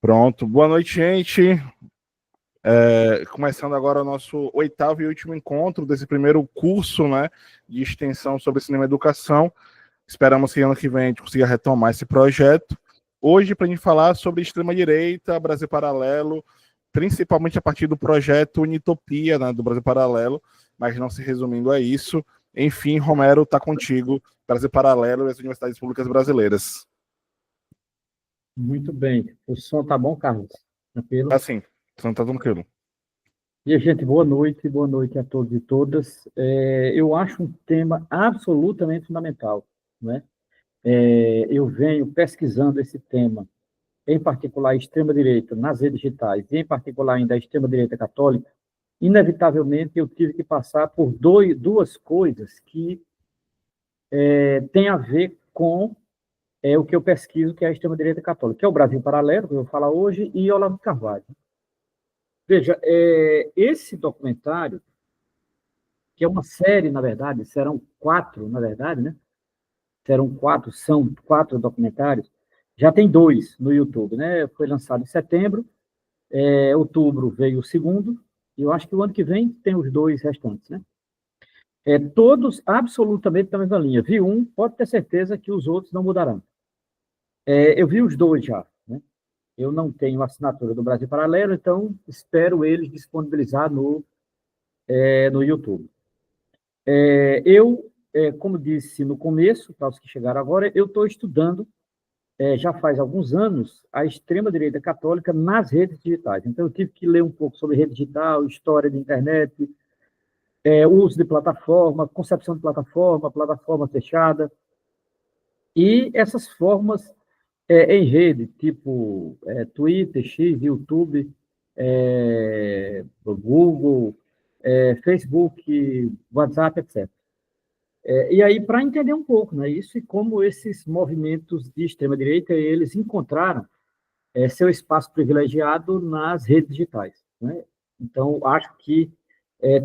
Pronto, boa noite, gente. Começando agora o nosso 8º e último encontro desse primeiro curso, né, de extensão sobre cinema e educação. Esperamos que ano que vem a gente consiga retomar esse projeto. Hoje, para a gente falar sobre extrema-direita, Brasil Paralelo, principalmente a partir do projeto Unitopia, né, do Brasil Paralelo, mas não se resumindo a isso. Enfim, Romero, está contigo, Brasil Paralelo e as universidades públicas brasileiras. Muito bem. O som tá bom, Carlos? Tranquilo? Assim, então tá tranquilo. E, gente, boa noite a todos e todas. Eu acho um tema absolutamente fundamental, né? Eu venho pesquisando esse tema, em particular a extrema-direita nas redes digitais, e em particular ainda a extrema-direita católica. Inevitavelmente, eu tive que passar por duas coisas que têm a ver com o que eu pesquiso, que é a extrema-direita católica, que é o Brasil Paralelo, que eu vou falar hoje, e Olavo de Carvalho. Veja, esse documentário, que é uma série, na verdade, serão 4, na verdade, né? São 4 documentários. Já tem 2 no YouTube, né? Foi lançado em setembro, outubro veio o segundo, e eu acho que o ano que vem tem os 2 restantes, né? Todos absolutamente na mesma linha. Vi um, pode ter certeza que os outros não mudarão. Eu vi os 2 já, né? Eu não tenho assinatura do Brasil Paralelo, então espero eles disponibilizar no YouTube. Como disse no começo, para os que chegaram agora, eu estou estudando, já faz alguns anos, a extrema-direita católica nas redes digitais. Então, eu tive que ler um pouco sobre rede digital, história da internet, uso de plataforma, concepção de plataforma fechada, e essas formas em rede, tipo Twitter, X, YouTube, Google, Facebook, WhatsApp, etc. E aí, para entender um pouco, né, isso e como esses movimentos de extrema-direita, eles encontraram seu espaço privilegiado nas redes digitais, né? Então, acho que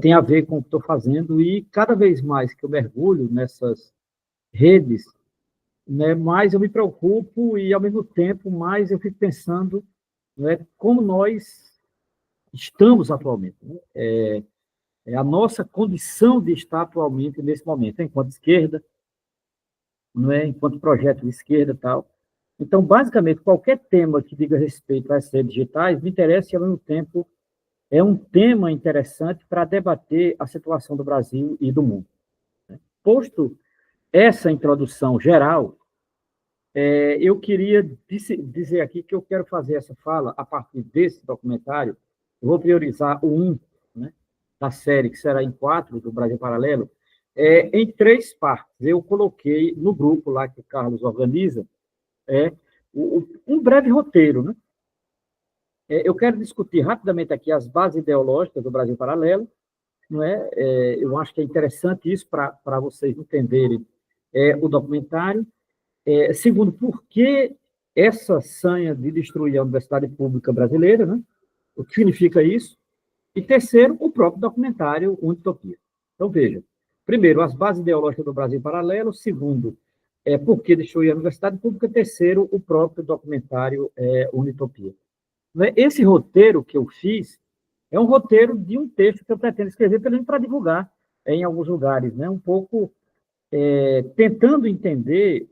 tem a ver com o que estou fazendo, e cada vez mais que eu mergulho nessas redes, né, mais eu me preocupo e, ao mesmo tempo, mais eu fico pensando, né, como nós estamos atualmente, né? A nossa condição de estar atualmente nesse momento, enquanto esquerda, não é? Enquanto projeto de esquerda e tal. Então, basicamente, qualquer tema que diga respeito às redes digitais me interessa, e, ao mesmo tempo, é um tema interessante para debater a situação do Brasil e do mundo. Posto essa introdução geral, eu queria dizer aqui que eu quero fazer essa fala a partir desse documentário. Eu vou priorizar o 1, né, da série, que será em 4, do Brasil Paralelo, em 3 partes. Eu coloquei no grupo lá que o Carlos organiza um breve roteiro, né? Eu quero discutir rapidamente aqui as bases ideológicas do Brasil Paralelo, não é? Eu acho que é interessante isso para vocês entenderem o documentário. Segundo, por que essa sanha de destruir a universidade pública brasileira, né? O que significa isso? E terceiro, o próprio documentário Unitopia. Então, veja, primeiro, as bases ideológicas do Brasil Paralelo; segundo, por que destruir a universidade pública; terceiro, o próprio documentário Unitopia. Esse roteiro que eu fiz é um roteiro de um texto que eu pretendo escrever para divulgar em alguns lugares, né? Um pouco tentando entender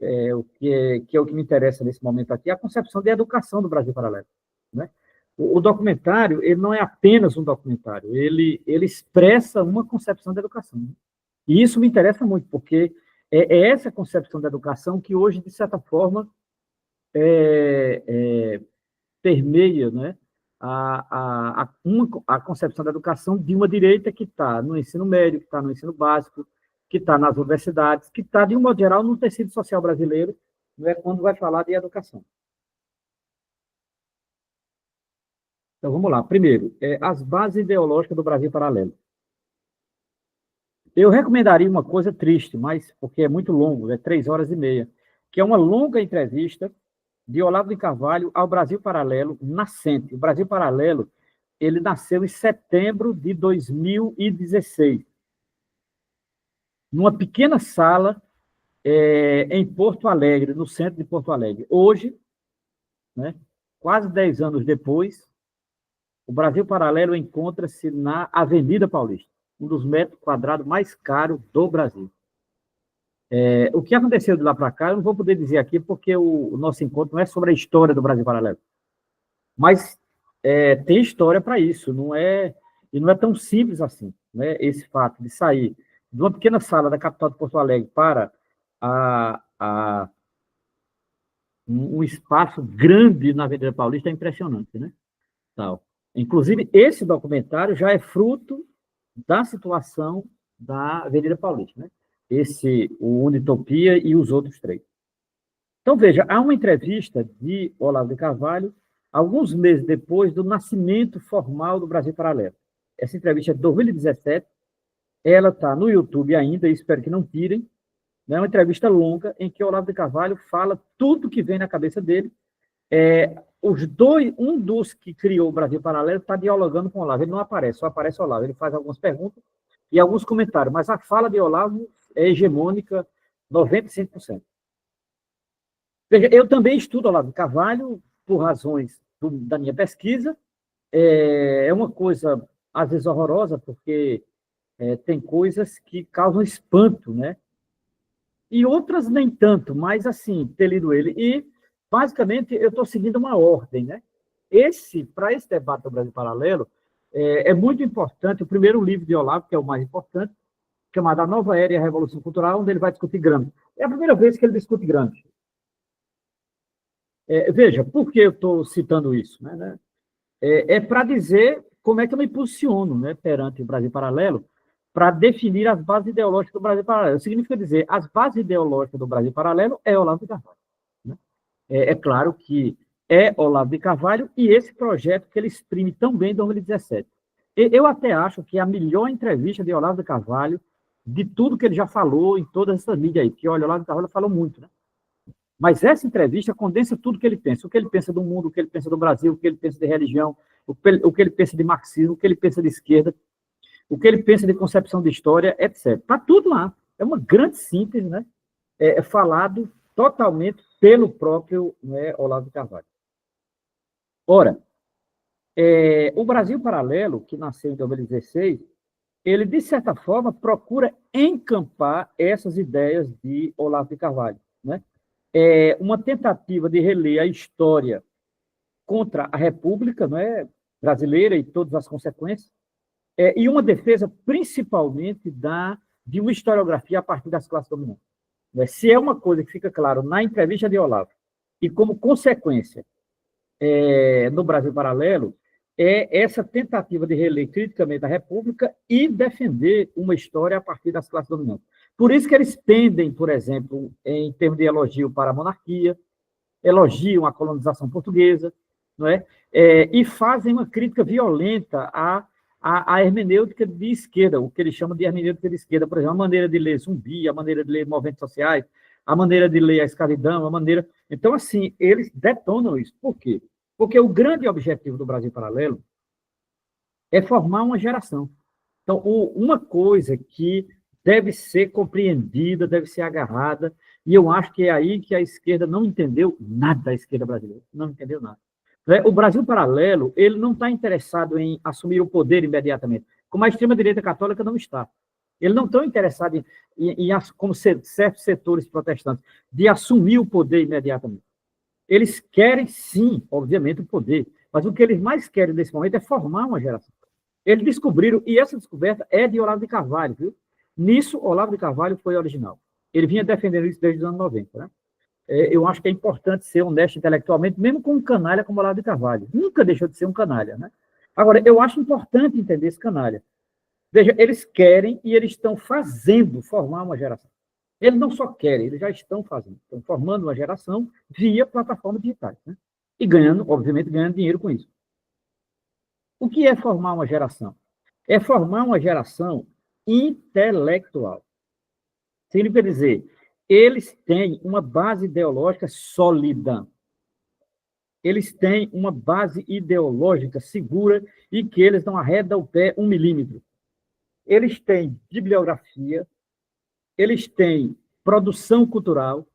que é o que me interessa nesse momento aqui, a concepção de educação do Brasil Paralelo, né? O documentário, ele não é apenas um documentário, ele expressa uma concepção de educação, né? E isso me interessa muito, porque é essa concepção da educação que hoje, de certa forma, permeia, né, a concepção da educação de uma direita que está no ensino médio, que está no ensino básico, que está nas universidades, que está, de um modo geral, no tecido social brasileiro, não é, quando vai falar de educação. Então, vamos lá. Primeiro, as bases ideológicas do Brasil Paralelo. Eu recomendaria uma coisa triste, mas porque é muito longo, 3 horas e meia, que é uma longa entrevista de Olavo de Carvalho ao Brasil Paralelo nascente. O Brasil Paralelo, ele nasceu em setembro de 2016, numa pequena sala em Porto Alegre, no centro de Porto Alegre. Hoje, né, quase 10 anos depois, o Brasil Paralelo encontra-se na Avenida Paulista, um dos metros quadrados mais caros do Brasil. O que aconteceu de lá para cá, eu não vou poder dizer aqui, porque o nosso encontro não é sobre a história do Brasil Paralelo. Mas tem história para isso, e não é tão simples assim, né? Esse fato de sair de uma pequena sala da capital de Porto Alegre para um espaço grande na Avenida Paulista é impressionante, né? Tal. Inclusive, esse documentário já é fruto da situação da Avenida Paulista, né? O Unitopia e os outros 3. Então, veja, há uma entrevista de Olavo de Carvalho, alguns meses depois do nascimento formal do Brasil Paralelo. Essa entrevista é de 2017, ela está no YouTube ainda, espero que não tirem, é uma entrevista longa em que Olavo de Carvalho fala tudo que vem na cabeça dele. Um dos que criou o Brasil Paralelo está dialogando com o Olavo, ele não aparece, só aparece o Olavo, ele faz algumas perguntas e alguns comentários, mas a fala de Olavo é hegemônica 95%. Veja, eu também estudo Olavo de Carvalho por razões da minha pesquisa. É uma coisa, às vezes, horrorosa, porque tem coisas que causam espanto, né? E outras nem tanto, mas, assim, ter lido ele. E, basicamente, eu estou seguindo uma ordem, né? Para esse debate do Brasil Paralelo, é muito importante o primeiro livro de Olavo, que é o mais importante, chamado A Nova Era e a Revolução Cultural, onde ele vai discutir Gramsci. É a primeira vez que ele discute Gramsci. Veja, por que eu estou citando isso? Né? Para dizer como é que eu me posiciono, né, perante o Brasil Paralelo, para definir as bases ideológicas do Brasil Paralelo. Significa dizer, as bases ideológicas do Brasil Paralelo é Olavo de Carvalho. Né? Claro que é Olavo de Carvalho e esse projeto que ele exprime tão bem em 2017. Eu até acho que é a melhor entrevista de Olavo de Carvalho de tudo que ele já falou em todas essas mídias aí, porque, olha, Olavo de Carvalho falou muito, né? Mas essa entrevista condensa tudo que ele pensa. O que ele pensa do mundo, o que ele pensa do Brasil, o que ele pensa de religião, o que ele pensa de marxismo, o que ele pensa de esquerda, o que ele pensa de concepção de história, etc. Está tudo lá. É uma grande síntese, né? Falado totalmente pelo próprio, né, Olavo de Carvalho. Ora, o Brasil Paralelo, que nasceu em 2016, ele, de certa forma, procura encampar essas ideias de Olavo de Carvalho, né? Uma tentativa de reler a história contra a República, não é, brasileira e todas as consequências, e uma defesa principalmente de uma historiografia a partir das classes dominantes. Se é uma coisa que fica claro na entrevista de Olavo, e como consequência no Brasil Paralelo, é essa tentativa de reler criticamente a República e defender uma história a partir das classes dominantes. Por isso que eles pendem, por exemplo, em termos de elogio para a monarquia, elogiam a colonização portuguesa, não é? E fazem uma crítica violenta à hermenêutica de esquerda, o que eles chamam de hermenêutica de esquerda, por exemplo, a maneira de ler zumbi, a maneira de ler movimentos sociais, a maneira de ler a escravidão, a maneira... Então, assim, eles detonam isso. Por quê? Porque o grande objetivo do Brasil Paralelo é formar uma geração. Então, uma coisa que deve ser compreendida, deve ser agarrada, e eu acho que é aí que a esquerda não entendeu nada, a esquerda brasileira, não entendeu nada. O Brasil Paralelo, ele não está interessado em assumir o poder imediatamente, como a extrema-direita católica não está. Eles não estão interessados como certos setores protestantes, de assumir o poder imediatamente. Eles querem, sim, obviamente, o poder, mas o que eles mais querem nesse momento é formar uma geração. Eles descobriram, e essa descoberta é de Olavo de Carvalho, viu? Nisso, Olavo de Carvalho foi original. Ele vinha defendendo isso desde os anos 90, né? Eu acho que é importante ser honesto intelectualmente, mesmo com um canalha como Olavo de Carvalho. Nunca deixou de ser um canalha, né? Agora, eu acho importante entender esse canalha. Veja, eles querem e eles estão fazendo formar uma geração. Eles não só querem, eles já estão fazendo. Estão formando uma geração via plataformas digitais, né? E ganhando, obviamente, ganhando dinheiro com isso. O que é formar uma geração? É formar uma geração intelectual. Significa dizer, eles têm uma base ideológica sólida. Eles têm uma base ideológica segura e que eles não arredam o pé 1 milímetro. Eles têm bibliografia, eles têm produção cultural,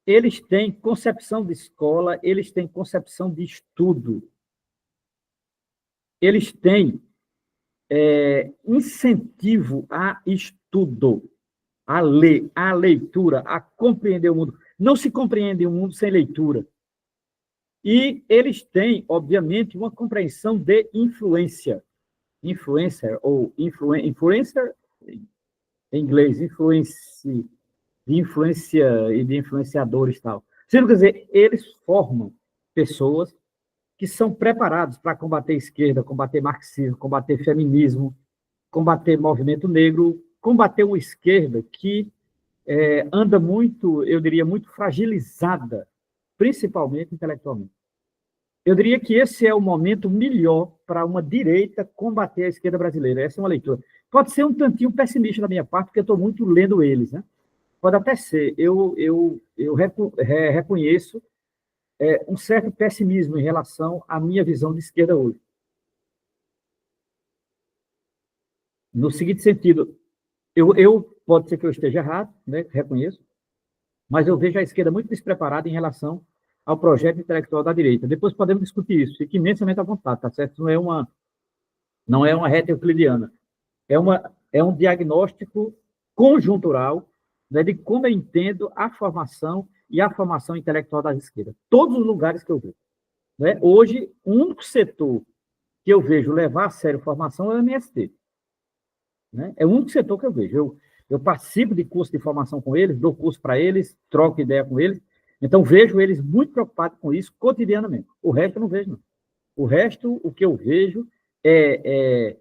eles têm concepção de escola, eles têm concepção de estudo, eles têm incentivo a estudo, a ler, a leitura, a compreender o mundo. Não se compreende o mundo sem leitura. E eles têm, obviamente, uma compreensão de influência. Influencer, ou influencer, em inglês, de influência e de influenciadores e tal. Quer dizer, eles formam pessoas que são preparados para combater a esquerda, combater marxismo, combater feminismo, combater movimento negro, combater uma esquerda que anda muito, eu diria, muito fragilizada, principalmente intelectualmente. Eu diria que esse é o momento melhor para uma direita combater a esquerda brasileira. Essa é uma leitura. Pode ser um tantinho pessimista da minha parte, porque eu estou muito lendo eles, né? Pode até ser. Eu reconheço um certo pessimismo em relação à minha visão de esquerda hoje. No seguinte sentido, pode ser que eu esteja errado, né? Reconheço, mas eu vejo a esquerda muito despreparada em relação ao projeto intelectual da direita. Depois podemos discutir isso, fique imensamente à vontade, tá certo? Não é uma reta euclidiana, é um diagnóstico conjuntural, né, de como eu entendo a formação e a formação intelectual das esquerdas. Todos os lugares que eu vejo. Né? Hoje, o único setor que eu vejo levar a sério formação é o MST. Né? É o único setor que eu vejo. Eu participo de curso de formação com eles, dou curso para eles, troco ideia com eles, então vejo eles muito preocupados com isso cotidianamente. O resto eu não vejo, não. O resto, o que eu vejo é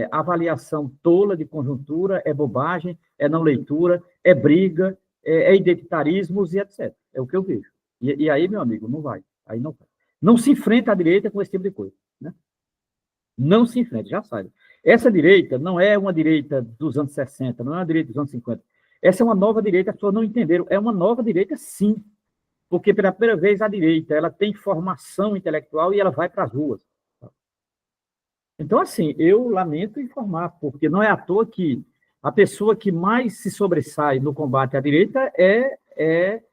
avaliação tola de conjuntura, é bobagem, é não leitura, é briga, é identitarismos e etc. É o que eu vejo. E aí, meu amigo, não vai. Aí não vai. Não se enfrenta a direita com esse tipo de coisa. Né? Não se enfrenta, já sabe. Essa direita não é uma direita dos anos 60, não é uma direita dos anos 50. Essa é uma nova direita, as pessoas não entenderam. É uma nova direita, sim. Porque, pela primeira vez, a direita ela tem formação intelectual e ela vai para as ruas. Então, assim, eu lamento informar, porque não é à toa que a pessoa que mais se sobressai no combate à direita é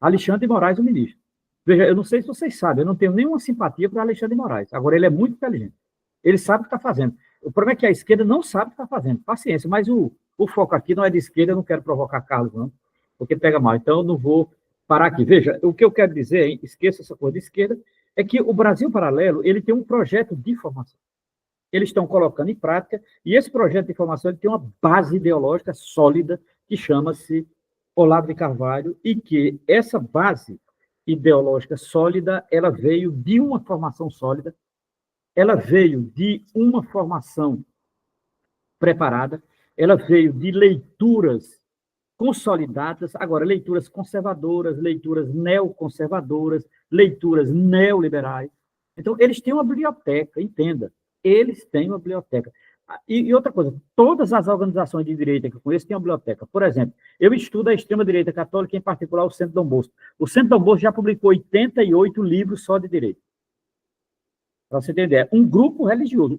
Alexandre de Moraes, o ministro. Veja, eu não sei se vocês sabem, eu não tenho nenhuma simpatia para Alexandre de Moraes. Agora, ele é muito inteligente. Ele sabe o que está fazendo. O problema é que a esquerda não sabe o que está fazendo. Paciência, mas o foco aqui não é de esquerda, eu não quero provocar Carlos, não, porque pega mal. Então, eu não vou parar aqui. Veja, o que eu quero dizer, hein, esqueça essa coisa de esquerda, é que o Brasil Paralelo ele tem um projeto de formação. Eles estão colocando em prática, e esse projeto de formação ele tem uma base ideológica sólida, que chama-se Olavo de Carvalho, e que essa base ideológica sólida, ela veio de uma formação sólida, ela veio de uma formação preparada, ela veio de leituras consolidadas, agora, leituras conservadoras, leituras neoconservadoras, leituras neoliberais. Então, eles têm uma biblioteca, entenda, eles têm uma biblioteca. E outra coisa, todas as organizações de direita que eu conheço têm uma biblioteca. Por exemplo, eu estudo a extrema-direita católica, em particular o Centro Dom Bosco. O Centro Dom Bosco já publicou 88 livros só de direito. Para você ter ideia, um grupo religioso.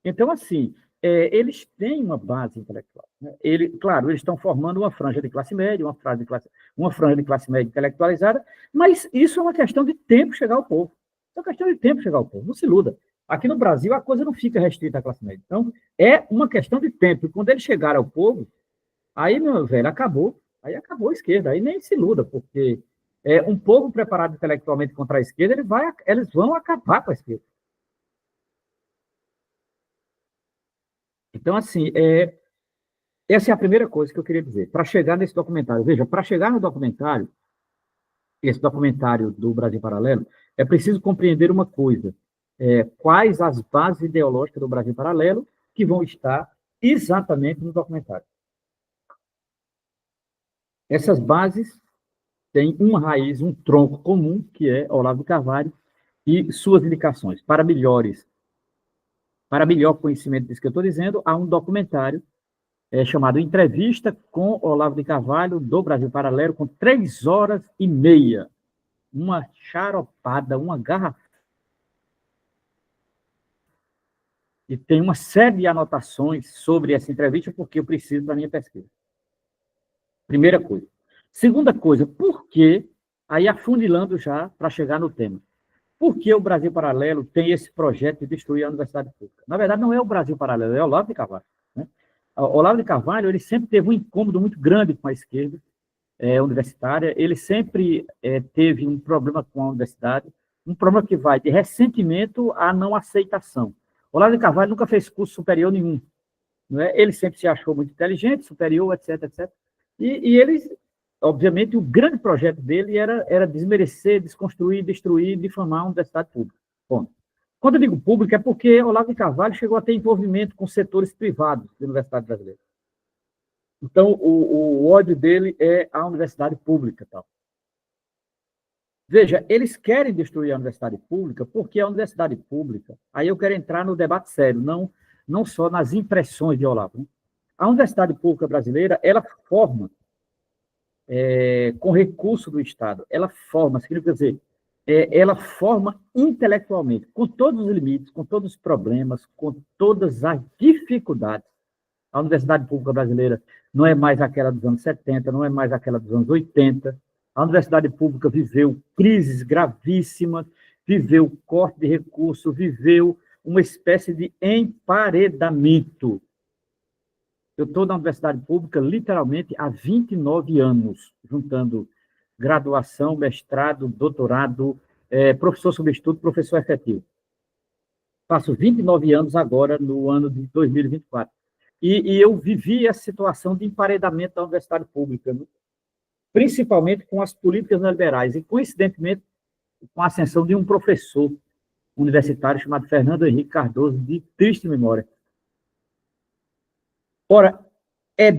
Então, assim, eles têm uma base intelectual. Né? Claro, eles estão formando uma franja de classe média, uma franja de classe média intelectualizada, mas isso é uma questão de tempo chegar ao povo. É uma questão de tempo chegar ao povo, não se iluda. Aqui no Brasil, a coisa não fica restrita à classe média. Então, é uma questão de tempo. E quando eles chegarem ao povo, aí, meu velho, acabou. Aí acabou a esquerda. Aí nem se iluda, porque um povo preparado intelectualmente contra a esquerda, eles vão acabar com a esquerda. Então, assim, essa é a primeira coisa que eu queria dizer. Para chegar nesse documentário, veja, para chegar no documentário, esse documentário do Brasil Paralelo, é preciso compreender uma coisa: quais as bases ideológicas do Brasil Paralelo que vão estar exatamente no documentário. Essas bases têm uma raiz, um tronco comum, que é Olavo de Carvalho e suas indicações. Para melhor conhecimento disso que eu estou dizendo, há um documentário chamado Entrevista com Olavo de Carvalho, do Brasil Paralelo, com 3 horas e meia. Uma charopada, uma garrafa. E tem uma série de anotações sobre essa entrevista, porque eu preciso da minha pesquisa. Primeira coisa. Segunda coisa, por que, aí afunilando já para chegar no tema, por que o Brasil Paralelo tem esse projeto de destruir a universidade pública? Na verdade, não é o Brasil Paralelo, é o Olavo de Carvalho, né? O Olavo de Carvalho, ele sempre teve um incômodo muito grande com a esquerda universitária, ele sempre teve um problema com a universidade, um problema que vai de ressentimento à não aceitação. O Olavo de Carvalho nunca fez curso superior nenhum, não é? Ele sempre se achou muito inteligente, superior, etc, etc. E ele, obviamente, o grande projeto dele era desmerecer, desconstruir, destruir, difamar a universidade pública. Bom, quando eu digo pública, é porque Olavo de Carvalho chegou a ter envolvimento com setores privados da universidade brasileira. Então, o ódio dele é a universidade pública. Tal. Veja, eles querem destruir a universidade pública porque a universidade pública, aí eu quero entrar no debate sério, não só nas impressões de Olavo. Né? A universidade pública brasileira, ela forma, com recurso do Estado, ela forma, significa dizer, ela forma intelectualmente, com todos os limites, com todos os problemas, com todas as dificuldades. A universidade pública brasileira não é mais aquela dos anos 70, não é mais aquela dos anos 80. A universidade pública viveu crises gravíssimas, viveu corte de recursos, viveu uma espécie de emparedamento. Eu estou na universidade pública, literalmente, há 29 anos, juntando graduação, mestrado, doutorado, professor substituto, professor efetivo. Faço 29 anos agora, no ano de 2024. E eu vivi essa situação de emparedamento da universidade pública, né? Principalmente com as políticas neoliberais, e, coincidentemente, com a ascensão de um professor universitário chamado Fernando Henrique Cardoso, de triste memória. Ora,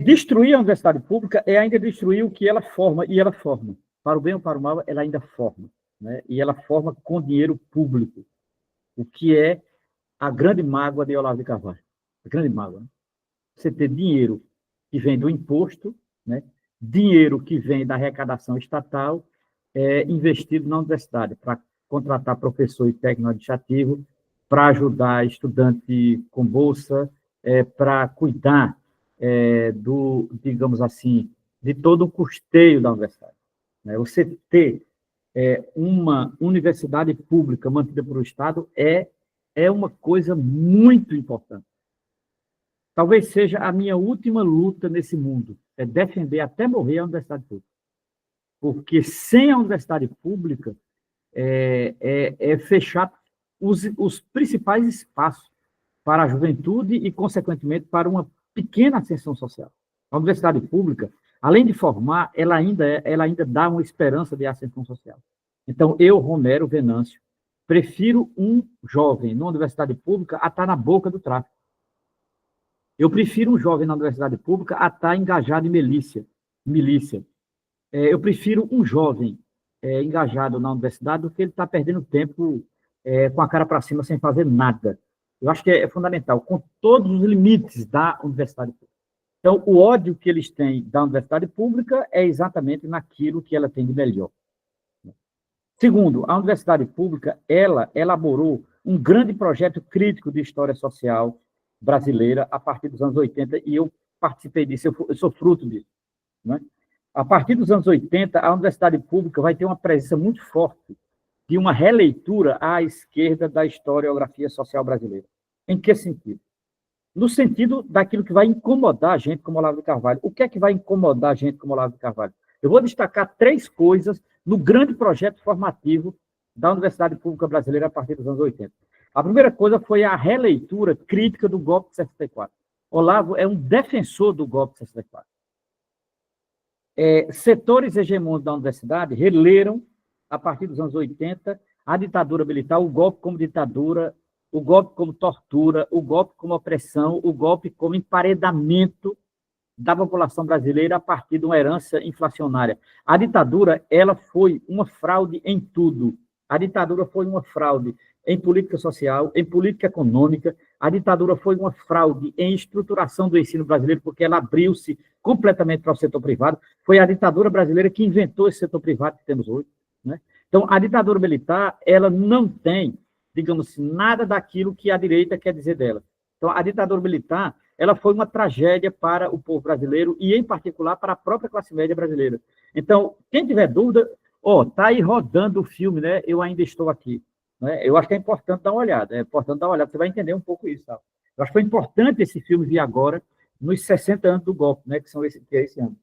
destruir a universidade pública é ainda destruir o que ela forma, e ela forma. Para o bem ou para o mal, ela ainda forma, né? E ela forma com dinheiro público, o que é a grande mágoa de Olavo de Carvalho. A grande mágoa, né? Você ter dinheiro que vem do imposto, né? Dinheiro que vem da arrecadação estatal, investido na universidade, para contratar professor e técnico administrativo, para ajudar estudante com bolsa, para cuidar digamos assim, de todo o custeio da universidade. Né? Você ter uma universidade pública mantida por o Estado é uma coisa muito importante. Talvez seja a minha última luta nesse mundo, é defender até morrer a universidade pública. Porque sem a universidade pública, fechar os principais espaços para a juventude e, consequentemente, para uma pequena ascensão social. A universidade pública, além de formar, ela ainda dá uma esperança de ascensão social. Então, eu, Romero Venâncio, prefiro um jovem na universidade pública a estar na boca do tráfico. Eu prefiro um jovem na universidade pública a estar engajado em milícia. Eu prefiro um jovem engajado na universidade do que ele estar perdendo tempo com a cara para cima sem fazer nada. Eu acho que é fundamental, com todos os limites da universidade pública. Então, o ódio que eles têm da universidade pública é exatamente naquilo que ela tem de melhor. Segundo, a universidade pública, ela elaborou um grande projeto crítico de história social brasileira a partir dos anos 80, e eu participei disso, eu sou fruto disso. Né? A partir dos anos 80, a universidade pública vai ter uma presença muito forte de uma releitura à esquerda da historiografia social brasileira. Em que sentido? No sentido daquilo que vai incomodar a gente como Olavo de Carvalho. O que é que vai incomodar a gente como Olavo de Carvalho? Eu vou destacar 3 coisas no grande projeto formativo da Universidade Pública Brasileira a partir dos anos 80. A primeira coisa foi a releitura crítica do golpe de 64. Olavo é um defensor do golpe de 64. Setores hegemônicos da universidade releram, a partir dos anos 80, a ditadura militar, o golpe como ditadura, o golpe como tortura, o golpe como opressão, o golpe como emparedamento da população brasileira a partir de uma herança inflacionária. A ditadura, ela foi uma fraude em tudo. A ditadura foi uma fraude em política social, em política econômica. A ditadura foi uma fraude em estruturação do ensino brasileiro, porque ela abriu-se completamente para o setor privado. Foi a ditadura brasileira que inventou esse setor privado que temos hoje. Né? Então, a ditadura militar, ela não tem, digamos assim, nada daquilo que a direita quer dizer dela. Então, a ditadura militar, ela foi uma tragédia para o povo brasileiro e, em particular, para a própria classe média brasileira. Então, quem tiver dúvida, tá aí rodando o filme, né? Eu Ainda Estou Aqui. Né? Eu acho que é importante dar uma olhada. É importante dar uma olhada, você vai entender um pouco isso. Tá? Eu acho que foi importante esse filme vir agora, nos 60 anos do golpe, né? Que é esse ano.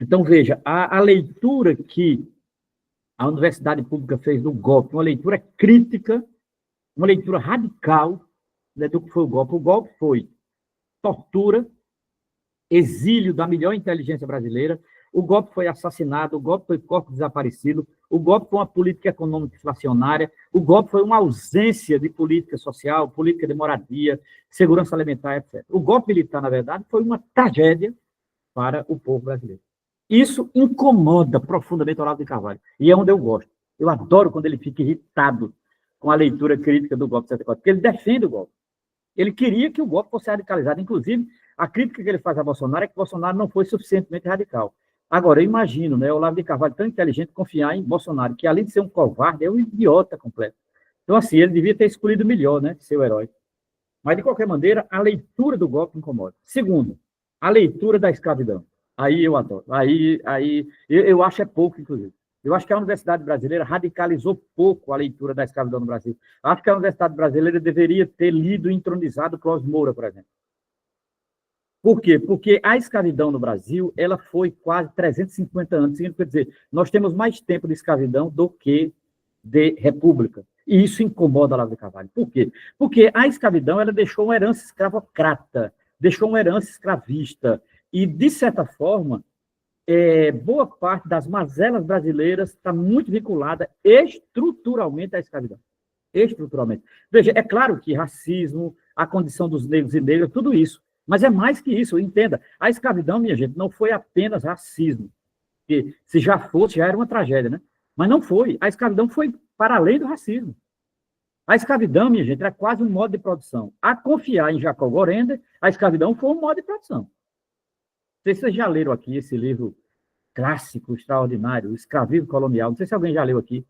Então, veja, a leitura que a Universidade Pública fez do golpe, uma leitura crítica, uma leitura radical, né, do que foi o golpe. O golpe foi tortura, exílio da melhor inteligência brasileira, o golpe foi assassinato, o golpe foi corpo desaparecido, o golpe foi uma política econômica inflacionária, o golpe foi uma ausência de política social, política de moradia, segurança alimentar, etc. O golpe militar, na verdade, foi uma tragédia para o povo brasileiro. Isso incomoda profundamente o Olavo de Carvalho, e é onde eu gosto. Eu adoro quando ele fica irritado com a leitura crítica do golpe de 74, porque ele defende o golpe. Ele queria que o golpe fosse radicalizado. Inclusive, a crítica que ele faz a Bolsonaro é que Bolsonaro não foi suficientemente radical. Agora, eu imagino, né, o Olavo de Carvalho tão inteligente confiar em Bolsonaro, que além de ser um covarde, é um idiota completo. Então, assim, ele devia ter escolhido melhor, né, seu herói. Mas, de qualquer maneira, a leitura do golpe incomoda. Segundo, a leitura da escravidão. Aí eu adoro. Eu acho é pouco, inclusive. Eu acho que a Universidade Brasileira radicalizou pouco a leitura da escravidão no Brasil. Acho que a Universidade Brasileira deveria ter lido e entronizado Clóvis Moura, por exemplo. Por quê? Porque a escravidão no Brasil ela foi quase 350 anos. Quer dizer, nós temos mais tempo de escravidão do que de república. E isso incomoda Olavo de Carvalho. Por quê? Porque a escravidão ela deixou uma herança escravocrata, deixou uma herança escravista. E, de certa forma, boa parte das mazelas brasileiras está muito vinculada estruturalmente à escravidão. Estruturalmente. Veja, é claro que racismo, a condição dos negros e negras, tudo isso. Mas é mais que isso, entenda. A escravidão, minha gente, não foi apenas racismo. Que, se já fosse, já era uma tragédia, né? Mas não foi. A escravidão foi para além do racismo. A escravidão, minha gente, era quase um modo de produção. A confiar em Jacob Gorender, a escravidão foi um modo de produção. Não sei se vocês já leram aqui esse livro clássico, extraordinário, O Escravismo Colonial. Não sei se alguém já leu aqui.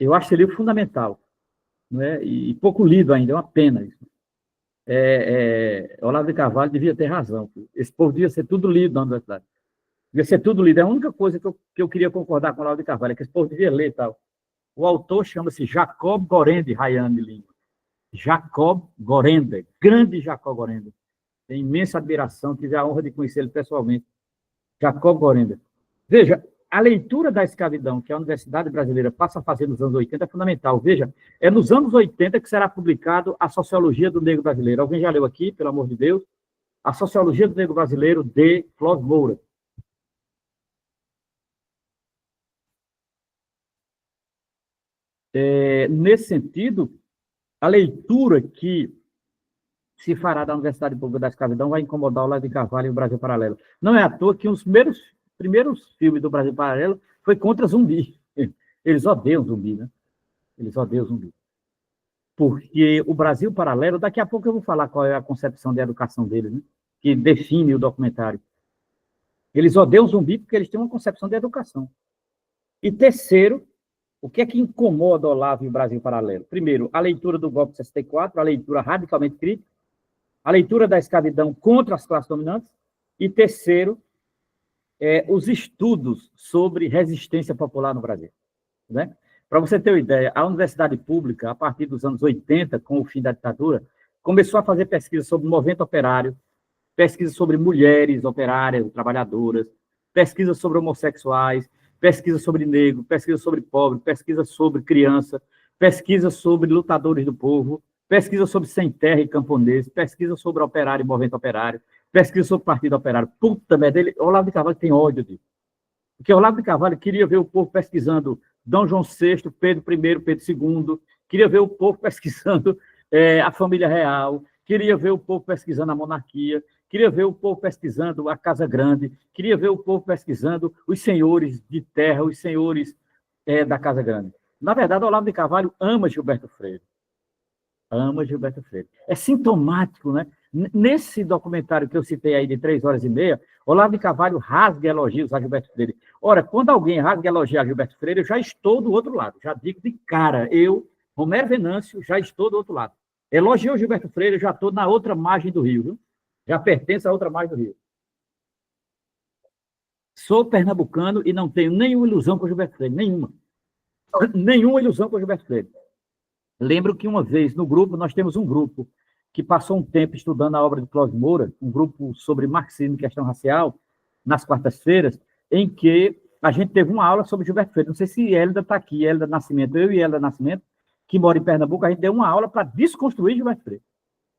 Eu acho esse livro fundamental. Não é? E pouco lido ainda, é uma pena isso. Olavo de Carvalho devia ter razão. Esse povo devia ser tudo lido na universidade. Devia ser tudo lido. É a única coisa que eu queria concordar com o Olavo de Carvalho, é que esse povo devia ler e tal. O autor chama-se Jacob Gorender, Rayane Lima. Jacob Gorender, grande Jacob Gorender. Tenho imensa admiração, tive a honra de conhecer ele pessoalmente. Jacob Gorender. Veja, a leitura da escravidão que a Universidade Brasileira passa a fazer nos anos 80 é fundamental. Veja, é nos anos 80 que será publicado a Sociologia do Negro Brasileiro. Alguém já leu aqui, pelo amor de Deus? A Sociologia do Negro Brasileiro, de Clóvis Moura. Nesse sentido, a leitura que se fará da Universidade Pública da Escravidão vai incomodar o Olavo de Carvalho e o Brasil Paralelo. Não é à toa que os primeiros filmes do Brasil Paralelo foi contra zumbi. Eles odeiam zumbi, né? Eles odeiam zumbi. Porque o Brasil Paralelo, daqui a pouco eu vou falar qual é a concepção de educação deles, né? Que define o documentário. Eles odeiam zumbi porque eles têm uma concepção de educação. E terceiro, o que é que incomoda Olavo e o Brasil Paralelo? Primeiro, a leitura do golpe de 64, a leitura radicalmente crítica, a leitura da escravidão contra as classes dominantes, e terceiro, os estudos sobre resistência popular no Brasil. Né? Para você ter uma ideia, a Universidade Pública, a partir dos anos 80, com o fim da ditadura, começou a fazer pesquisa sobre o movimento operário, pesquisa sobre mulheres operárias, trabalhadoras, pesquisa sobre homossexuais, pesquisa sobre negro, pesquisa sobre pobre, pesquisa sobre criança, pesquisa sobre lutadores do povo, pesquisa sobre sem terra e camponês, pesquisa sobre operário e movimento operário, pesquisa sobre partido operário. Puta merda, Olavo de Carvalho tem ódio disso. Porque Olavo de Carvalho queria ver o povo pesquisando Dom João VI, Pedro I, Pedro II, queria ver o povo pesquisando a família real, queria ver o povo pesquisando a monarquia, queria ver o povo pesquisando a Casa Grande, queria ver o povo pesquisando os senhores de terra, os senhores da Casa Grande. Na verdade, Olavo de Carvalho ama Gilberto Freire. Ama Gilberto Freire. É sintomático, né? Nesse documentário que eu citei aí de 3h30, Olavo de Carvalho rasga elogios a Gilberto Freire. Ora, quando alguém rasga elogios a Gilberto Freire, eu já estou do outro lado. Já digo de cara, eu, Romero Venâncio, já estou do outro lado. Elogiou Gilberto Freire, eu já estou na outra margem do rio, viu? Já pertence à outra margem do rio. Sou pernambucano e não tenho nenhuma ilusão com Gilberto Freire, nenhuma. Nenhuma ilusão com Gilberto Freire. Lembro que uma vez no grupo, nós temos um grupo que passou um tempo estudando a obra de Cláudio Moura, um grupo sobre marxismo e questão racial, nas quartas-feiras, em que a gente teve uma aula sobre Gilberto Freire. Não sei se Hélida está aqui, Hélida Nascimento, eu e Hélida Nascimento, que mora em Pernambuco, a gente deu uma aula para desconstruir Gilberto Freire.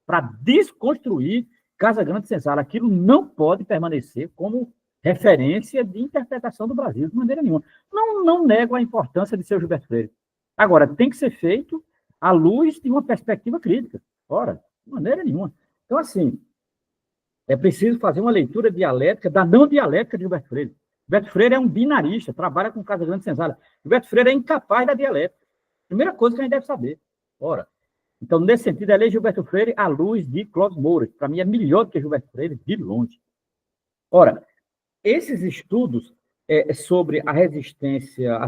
Para desconstruir Casa Grande Senzala. Aquilo não pode permanecer como referência de interpretação do Brasil, de maneira nenhuma. Não nego a importância de ser o Gilberto Freire. Agora, tem que ser feito à luz de uma perspectiva crítica. Ora, de maneira nenhuma. Então, assim, é preciso fazer uma leitura dialética da não dialética de Gilberto Freire. Gilberto Freire é um binarista, trabalha com Casa Grande Senzala. Gilberto Freire é incapaz da dialética. Primeira coisa que a gente deve saber. Ora, então, nesse sentido, é ler Gilberto Freire à luz de Cláudio Moura, que para mim é melhor do que Gilberto Freire, de longe. Ora, esses estudos sobre as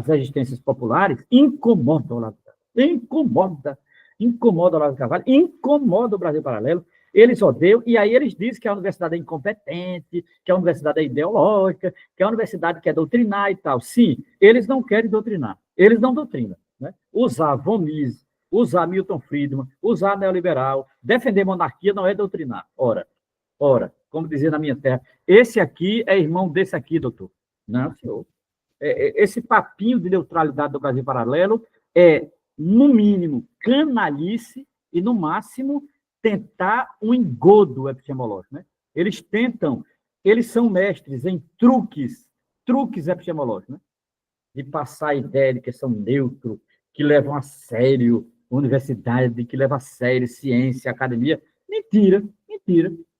resistências populares incomodam o Olavo de Carvalho. Incomoda o Olavo de Carvalho, incomoda o Brasil Paralelo. Eles odeiam, e aí eles dizem que a universidade é incompetente, que a universidade é ideológica, que a universidade quer doutrinar e tal. Sim, eles não querem doutrinar, eles não doutrinam. Né? Usar von Mises, usar Milton Friedman, usar neoliberal, defender monarquia não é doutrinar. Ora, como dizia na minha terra, esse aqui é irmão desse aqui, doutor. Não, senhor. Esse papinho de neutralidade do Brasil Paralelo é, no mínimo, canalice e, no máximo, tentar um engodo epistemológico. Né? Eles são mestres em truques epistemológicos, né? De passar a ideia de que são neutros, que levam a sério a universidade, que levam a sério ciência, academia. Mentira.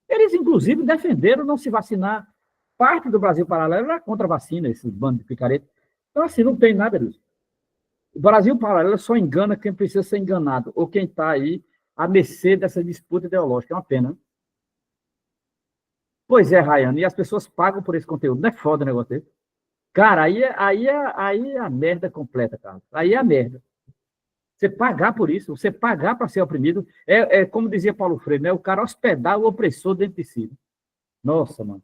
Eles, inclusive, defenderam não se vacinar. Parte do Brasil Paralelo era contra a vacina, esses bandos de picareta. Então, assim, não tem nada disso. O Brasil Paralelo só engana quem precisa ser enganado, ou quem está aí à mercê dessa disputa ideológica. É uma pena. Né? Pois é, Rayane, e as pessoas pagam por esse conteúdo. Não é foda o negócio desse? Cara, aí é a merda completa, cara. Aí é a merda. Você pagar por isso, você pagar para ser oprimido, como dizia Paulo Freire, né? O cara hospedar o opressor dentro de si. Nossa, mano.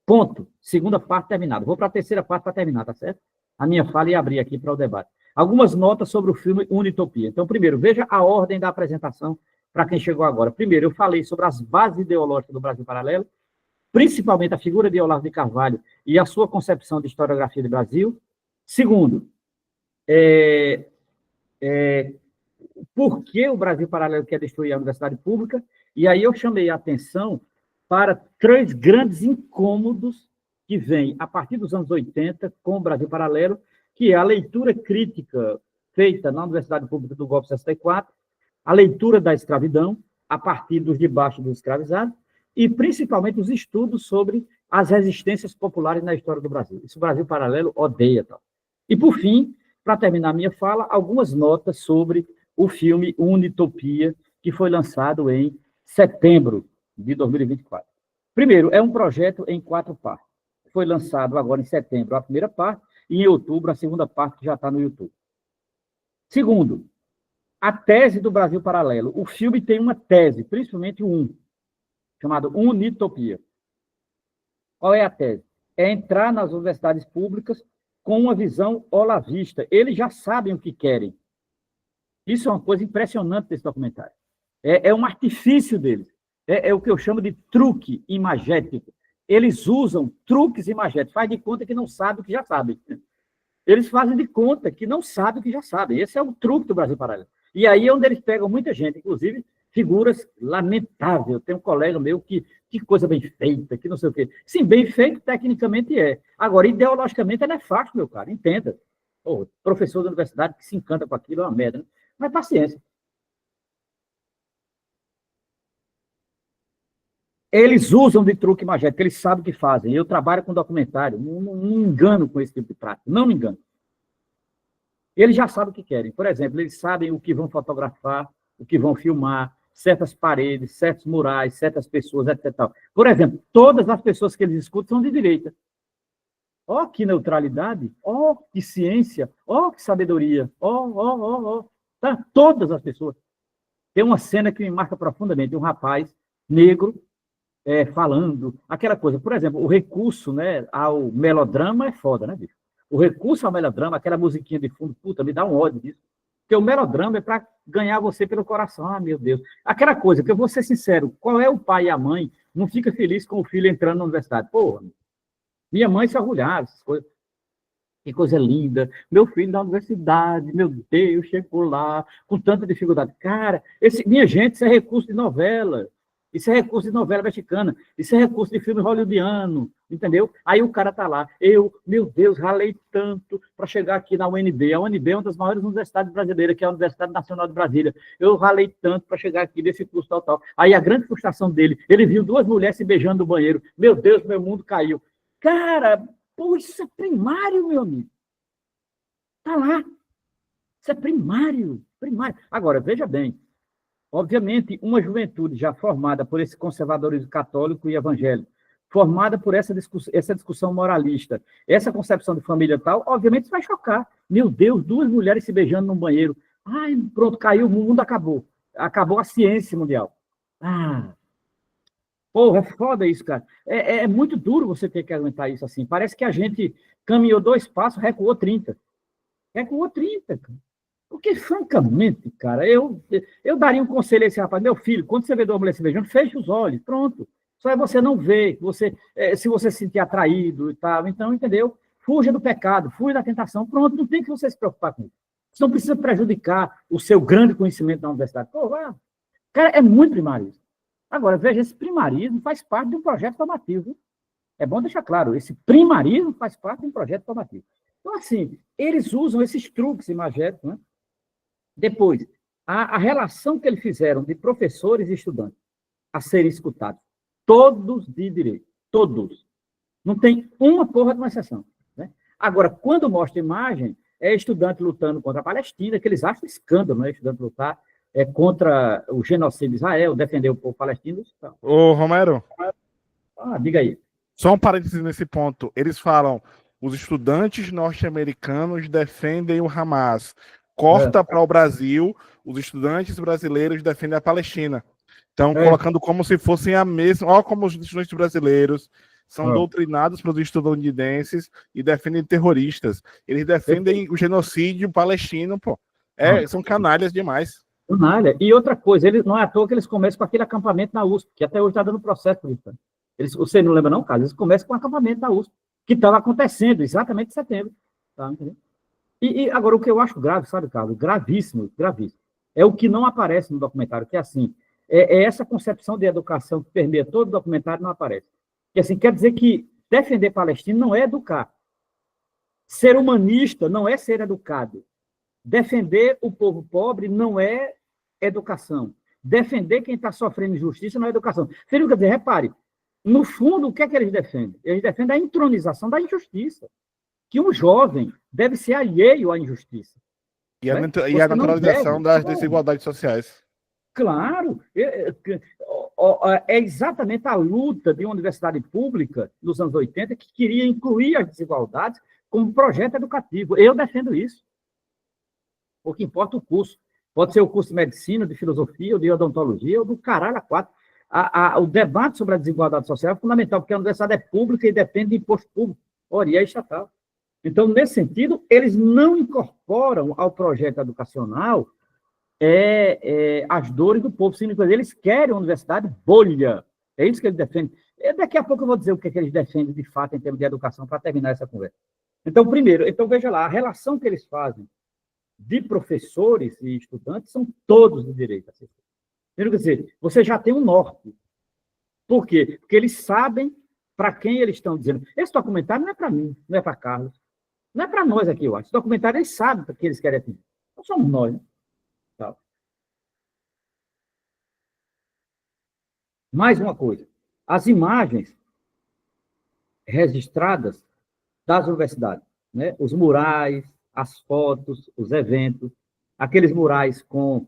Ponto. Segunda parte terminada. Vou para a terceira parte para terminar, tá certo? A minha fala ia abrir aqui para o debate. Algumas notas sobre o filme Unitopia. Então, primeiro, veja a ordem da apresentação para quem chegou agora. Primeiro, eu falei sobre as bases ideológicas do Brasil Paralelo, principalmente a figura de Olavo de Carvalho e a sua concepção de historiografia do Brasil. Segundo, por que o Brasil Paralelo quer destruir a universidade pública? E aí eu chamei a atenção para 3 grandes incômodos que vêm a partir dos anos 80 com o Brasil Paralelo, que é a leitura crítica feita na Universidade Pública do Golpe 64, a leitura da escravidão a partir dos debates dos escravizados, e principalmente os estudos sobre as resistências populares na história do Brasil. Isso o Brasil Paralelo odeia. Tal. E, por fim, para terminar minha fala, algumas notas sobre o filme Unitopia, que foi lançado em setembro de 2024. Primeiro, é um projeto em 4 partes. Foi lançado agora em setembro a primeira parte, e em outubro a segunda parte, que já está no YouTube. Segundo, a tese do Brasil Paralelo. O filme tem uma tese, principalmente chamado Unitopia. Qual é a tese? É entrar nas universidades públicas com uma visão olavista. Eles já sabem o que querem. Isso é uma coisa impressionante desse documentário. É um artifício deles. É o que eu chamo de truque imagético. Eles usam truques imagéticos. Faz de conta que não sabem o que já sabem. Eles fazem de conta que não sabem o que já sabem. Esse é o truque do Brasil Paralelo. E aí é onde eles pegam muita gente, inclusive figuras lamentáveis. Tem um colega meu que coisa bem feita, que não sei o quê. Sim, bem feito tecnicamente é. Agora, ideologicamente, é nefasto, meu cara, entenda. Professor da universidade que se encanta com aquilo é uma merda, né? Mas paciência. Eles usam de truque magético, eles sabem o que fazem. Eu trabalho com documentário, não me engano com esse tipo de prática, não me engano. Eles já sabem o que querem. Por exemplo, eles sabem o que vão fotografar, o que vão filmar, certas paredes, certos murais, certas pessoas, etc. Por exemplo, todas as pessoas que eles escutam são de direita. Ó, que neutralidade, ó, que ciência, ó, que sabedoria, ó. Tá? Todas as pessoas. Tem uma cena que me marca profundamente, um rapaz negro falando, aquela coisa. Por exemplo, o recurso, né, ao melodrama é foda, né, bicho? O recurso ao melodrama, aquela musiquinha de fundo, puta, me dá um ódio disso. Porque o melodrama é para ganhar você pelo coração, ah, meu Deus. Aquela coisa, que eu vou ser sincero, qual é o pai e a mãe não fica feliz com o filho entrando na universidade? Porra, minha mãe se orgulhava, essas coisas. Que coisa linda, meu filho na universidade, meu Deus, chegou lá com tanta dificuldade. Cara, minha gente, isso é recurso de novela, isso é recurso de novela mexicana, isso é recurso de filme hollywoodiano, entendeu? Aí o cara tá lá, meu Deus, ralei tanto para chegar aqui na UNB. A UNB é uma das maiores universidades brasileiras, que é a Universidade Nacional de Brasília. Eu ralei tanto para chegar aqui nesse curso tal. Aí a grande frustração dele, ele viu duas mulheres se beijando no banheiro. Meu Deus, meu mundo caiu. Cara, pô, isso é primário, meu amigo. Está lá. Isso é primário. Agora, veja bem, obviamente, uma juventude já formada por esse conservadorismo católico e evangélico, formada por essa discussão moralista, essa concepção de família tal, obviamente isso vai chocar. Meu Deus, duas mulheres se beijando num banheiro. Ai, pronto, caiu, o mundo acabou. Acabou a ciência mundial. Porra, é foda isso, cara. É muito duro você ter que aguentar isso assim. Parece que a gente caminhou 2 passos, recuou 30. Recuou 30, cara. Porque, francamente, cara, eu daria um conselho a esse rapaz. Meu filho, quando você vê duas mulheres se beijando, feche os olhos, pronto. Só é você não ver, se você se sentir atraído e tal. Então, entendeu? Fuja do pecado, fuja da tentação. Pronto, não tem que você se preocupar com isso. Você não precisa prejudicar o seu grande conhecimento na universidade. Pô, cara, é muito primário isso. Agora, veja, esse primarismo faz parte de um projeto formativo. Viu? É bom deixar claro, esse primarismo faz parte de um projeto formativo. Então, assim, eles usam esses truques imagéticos, né? Depois, a relação que eles fizeram de professores e estudantes a serem escutados, todos de direito, todos. Não tem uma porra de uma exceção. Né? Agora, quando mostra imagem, é estudante lutando contra a Palestina, que eles acham escândalo, né? Estudante lutar contra o genocídio de Israel, defender o povo palestino. Ô, Romero. Diga aí. Só um parênteses nesse ponto. Eles falam, os estudantes norte-americanos defendem o Hamas. Corta para o Brasil, os estudantes brasileiros defendem a Palestina. Então, colocando como se fossem a mesma... Olha como os estudantes brasileiros são doutrinados pelos estadunidenses e defendem terroristas. Eles defendem o genocídio palestino, pô. São canalhas demais. Canalha. E outra coisa, não é à toa que eles começam com aquele acampamento na USP, que até hoje está dando processo por isso. Você não lembra não, Carlos? Eles começam com o acampamento na USP, que estava acontecendo exatamente em setembro. Tá? E agora, o que eu acho grave, sabe, Carlos? Gravíssimo. É o que não aparece no documentário, que é assim, essa concepção de educação que permeia todo o documentário não aparece. Que assim, quer dizer que defender Palestina não é educar. Ser humanista não é ser educado. Defender o povo pobre não é educação. Defender quem está sofrendo injustiça não é educação. Quer dizer, repare, no fundo, o que é que eles defendem? Eles defendem a entronização da injustiça. Que um jovem deve ser alheio à injustiça. E a naturalização das desigualdades sociais. Claro. É exatamente a luta de uma universidade pública nos anos 80 que queria incluir as desigualdades como projeto educativo. Eu defendo isso. O que importa é o curso. Pode ser o curso de medicina, de filosofia, ou de odontologia, ou do caralho a quatro. O debate sobre a desigualdade social é fundamental, porque a universidade é pública e depende de imposto público, e é estatal. Então, nesse sentido, eles não incorporam ao projeto educacional as dores do povo. Eles querem uma universidade bolha. É isso que eles defendem. Daqui a pouco eu vou dizer o que eles defendem, de fato, em termos de educação, para terminar essa conversa. Então, primeiro, veja lá, a relação que eles fazem de professores e estudantes são todos de direita. Quer dizer, você já tem um norte. Por quê? Porque eles sabem para quem eles estão dizendo. Esse documentário não é para mim, não é para Carlos, não é para nós aqui, eu acho. Esse documentário, eles sabem para que eles querem atingir. Não somos nós, né? Tá. Mais uma coisa. As imagens registradas das universidades, né? Os murais, as fotos, os eventos, aqueles murais com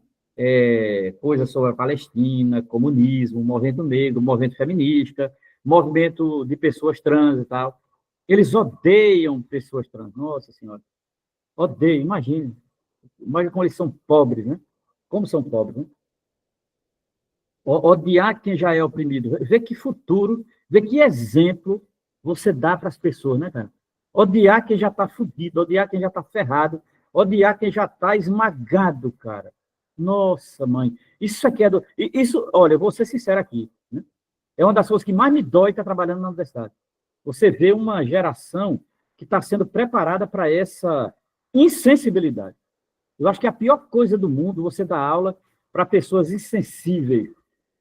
coisas sobre a Palestina, comunismo, movimento negro, movimento feminista, movimento de pessoas trans e tal. Eles odeiam pessoas trans. Nossa Senhora. Odeiam, imagina como eles são pobres, né? Como são pobres, né? Odiar quem já é oprimido. Vê que futuro, vê que exemplo você dá para as pessoas, né, cara? Odiar quem já está fudido, odiar quem já está ferrado, odiar quem já está esmagado, cara. Nossa, mãe. Isso aqui é do. Isso, olha, eu vou ser sincero aqui, né? É uma das coisas que mais me dói estar trabalhando na universidade. Você vê uma geração que está sendo preparada para essa insensibilidade. Eu acho que a pior coisa do mundo você dar aula para pessoas insensíveis,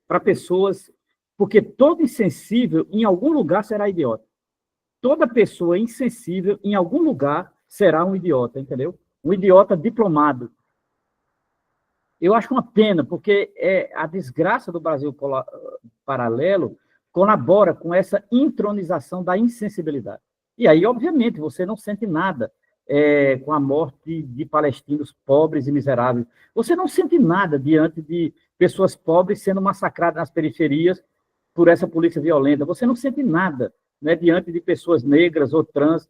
para pessoas. Porque todo insensível, em algum lugar, será idiota. Toda pessoa insensível, em algum lugar, será um idiota, entendeu? Um idiota diplomado. Eu acho uma pena, porque a desgraça do Brasil paralelo colabora com essa intronização da insensibilidade. E aí, obviamente, você não sente nada com a morte de palestinos pobres e miseráveis. Você não sente nada diante de pessoas pobres sendo massacradas nas periferias por essa polícia violenta. Você não sente nada, né, diante de pessoas negras ou trans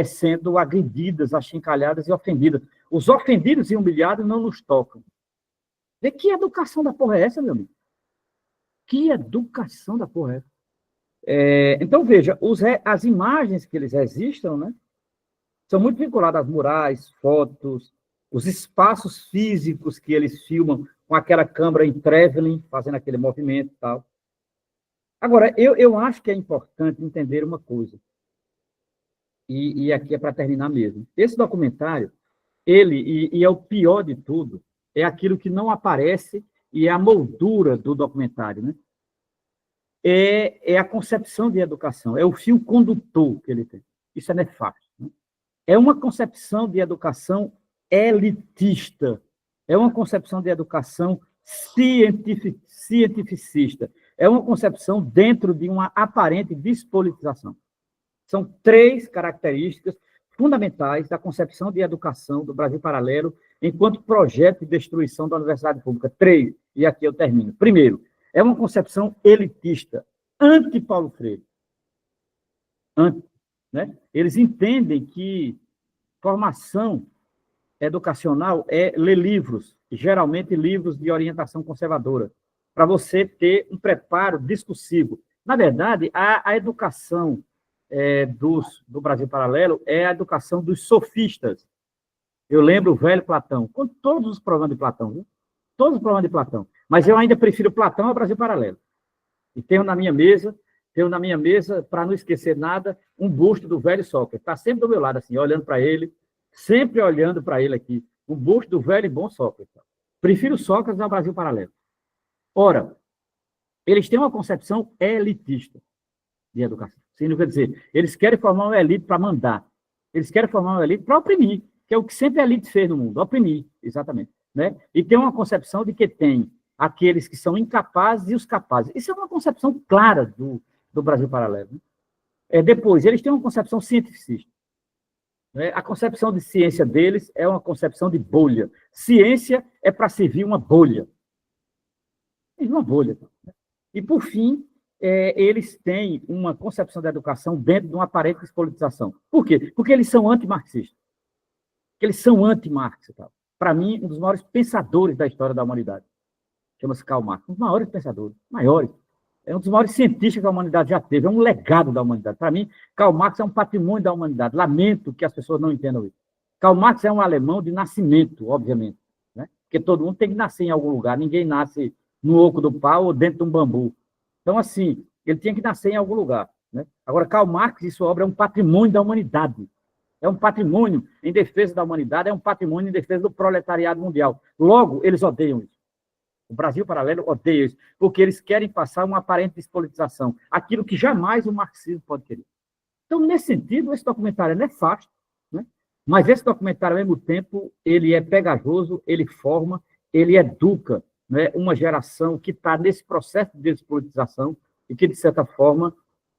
sendo agredidas, achincalhadas e ofendidas. Os ofendidos e humilhados não nos tocam. Vê que educação da porra é essa, meu amigo? Que educação da porra é essa? Então, veja, as imagens que eles registram, né, são muito vinculadas às murais, fotos, os espaços físicos que eles filmam com aquela câmera em traveling, fazendo aquele movimento e tal. Agora, eu acho que é importante entender uma coisa, e aqui é para terminar mesmo. Esse documentário, e é o pior de tudo, é aquilo que não aparece e é a moldura do documentário, né? É a concepção de educação, é o fio condutor que ele tem. Isso é nefasto. Né? É uma concepção de educação elitista, é uma concepção de educação cientificista, é uma concepção dentro de uma aparente despolitização. São 3 características fundamentais da concepção de educação do Brasil Paralelo enquanto projeto de destruição da universidade pública. 3, e aqui eu termino. Primeiro, é uma concepção elitista, anti-Paulo Freire. Né? Eles entendem que formação educacional é ler livros, geralmente livros de orientação conservadora, para você ter um preparo discursivo. Na verdade, a educação do Brasil Paralelo é a educação dos sofistas. Eu lembro o velho Platão, com todos os problemas de Platão, viu? Todos os problemas de Platão. Mas eu ainda prefiro Platão ao Brasil Paralelo. E tenho na minha mesa, para não esquecer nada, um busto do velho Sócrates. Está sempre do meu lado, assim, olhando para ele, sempre olhando para ele aqui. Um busto do velho e bom Sócrates. Prefiro Sócrates ao Brasil Paralelo. Ora, eles têm uma concepção elitista de educação. Significa dizer, eles querem formar uma elite para mandar. Eles querem formar uma elite para oprimir, que é o que sempre a elite fez no mundo, oprimir, exatamente. Né? E tem uma concepção de que tem aqueles que são incapazes e os capazes. Isso é uma concepção clara do Brasil Paralelo. Né? Depois, eles têm uma concepção cientificista. Né? A concepção de ciência deles é uma concepção de bolha. Ciência é para servir uma bolha. Uma bolha. Né? E, por fim, eles têm uma concepção da educação dentro de uma aparente despolitização. Por quê? Porque eles são antimarxistas. Porque eles são anti-Marx. Para mim, um dos maiores pensadores da história da humanidade. Chama-se Karl Marx. Um dos maiores pensadores, maiores. É um dos maiores cientistas que a humanidade já teve. É um legado da humanidade. Para mim, Karl Marx é um patrimônio da humanidade. Lamento que as pessoas não entendam isso. Karl Marx é um alemão de nascimento, obviamente. Né? Porque todo mundo tem que nascer em algum lugar. Ninguém nasce no oco do pau ou dentro de um bambu. Então, assim, ele tinha que nascer em algum lugar. Né? Agora, Karl Marx e sua obra é um patrimônio da humanidade. É um patrimônio em defesa da humanidade, é um patrimônio em defesa do proletariado mundial. Logo, eles odeiam isso. O Brasil Paralelo odeia isso, porque eles querem passar uma aparente despolitização, aquilo que jamais o marxismo pode querer. Então, nesse sentido, esse documentário é nefasto, né? Mas esse documentário, ao mesmo tempo, ele é pegajoso, ele forma, ele educa, né, uma geração que está nesse processo de despolitização e que, de certa forma,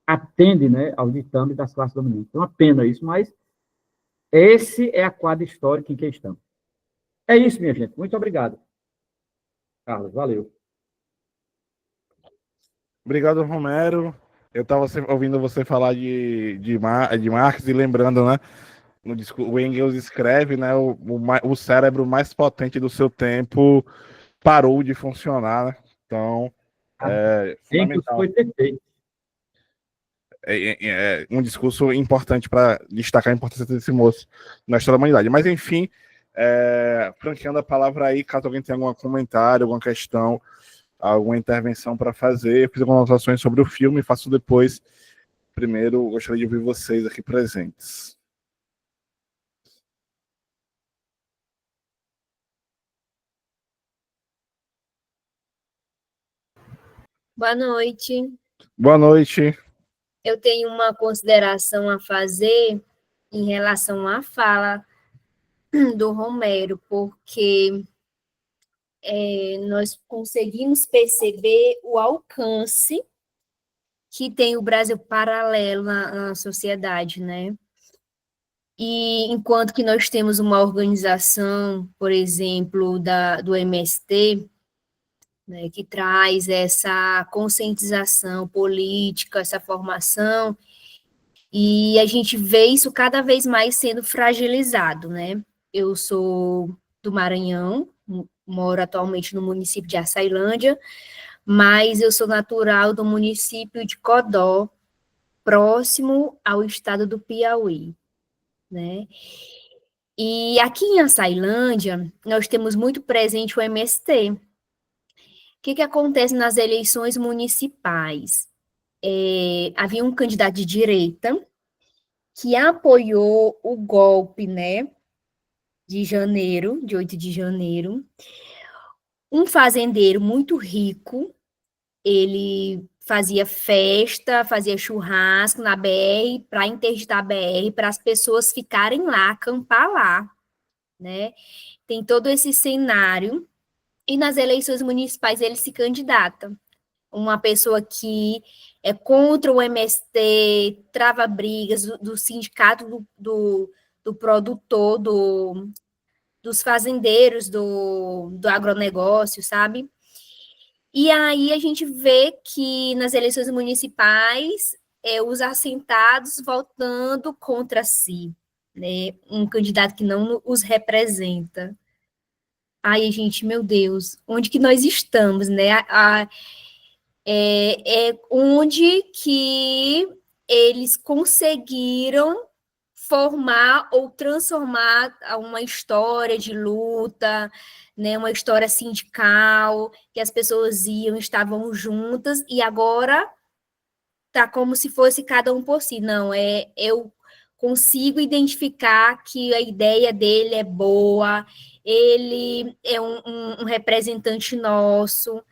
atende, né, ao ditame das classes dominantes. É uma pena isso, mas esse é a quadra histórica em que estamos. É isso, minha gente. Muito obrigado. Carlos, valeu. Obrigado, Romero. Eu estava ouvindo você falar de Marx e lembrando, né? O Engels escreve, né? O cérebro mais potente do seu tempo parou de funcionar, né? Então, A Tempos fundamental. foi perfeito. É um discurso importante para destacar a importância desse moço na história da humanidade. Mas, enfim, franqueando a palavra aí, caso alguém tenha algum comentário, alguma questão, alguma intervenção para fazer, fiz algumas anotações sobre o filme, faço depois. Primeiro, gostaria de ouvir vocês aqui presentes. Boa noite. Boa noite. Eu tenho uma consideração a fazer em relação à fala do Romero, porque nós conseguimos perceber o alcance que tem o Brasil paralelo na sociedade, né? E enquanto que nós temos uma organização, por exemplo, do MST, né, que traz essa conscientização política, essa formação, e a gente vê isso cada vez mais sendo fragilizado, né? Eu sou do Maranhão, moro atualmente no município de Açailândia, mas eu sou natural do município de Codó, próximo ao estado do Piauí, né? E aqui em Açailândia, nós temos muito presente o MST. O que acontece nas eleições municipais? Havia um candidato de direita que apoiou o golpe, né, de 8 de janeiro. Um fazendeiro muito rico, ele fazia festa, fazia churrasco na BR para interditar a BR, para as pessoas ficarem lá, acampar lá, né? Tem todo esse cenário. E nas eleições municipais ele se candidata. Uma pessoa que é contra o MST, trava brigas do sindicato do produtor, dos fazendeiros, do agronegócio, sabe? E aí a gente vê que nas eleições municipais, os assentados votando contra si, né? Um candidato que não os representa. Ai, gente, meu Deus, onde que nós estamos, né? Onde que eles conseguiram formar ou transformar uma história de luta, né, uma história sindical, que as pessoas estavam juntas, e agora tá como se fosse cada um por si. Não, eu consigo identificar que a ideia dele é boa, ele é um representante nosso,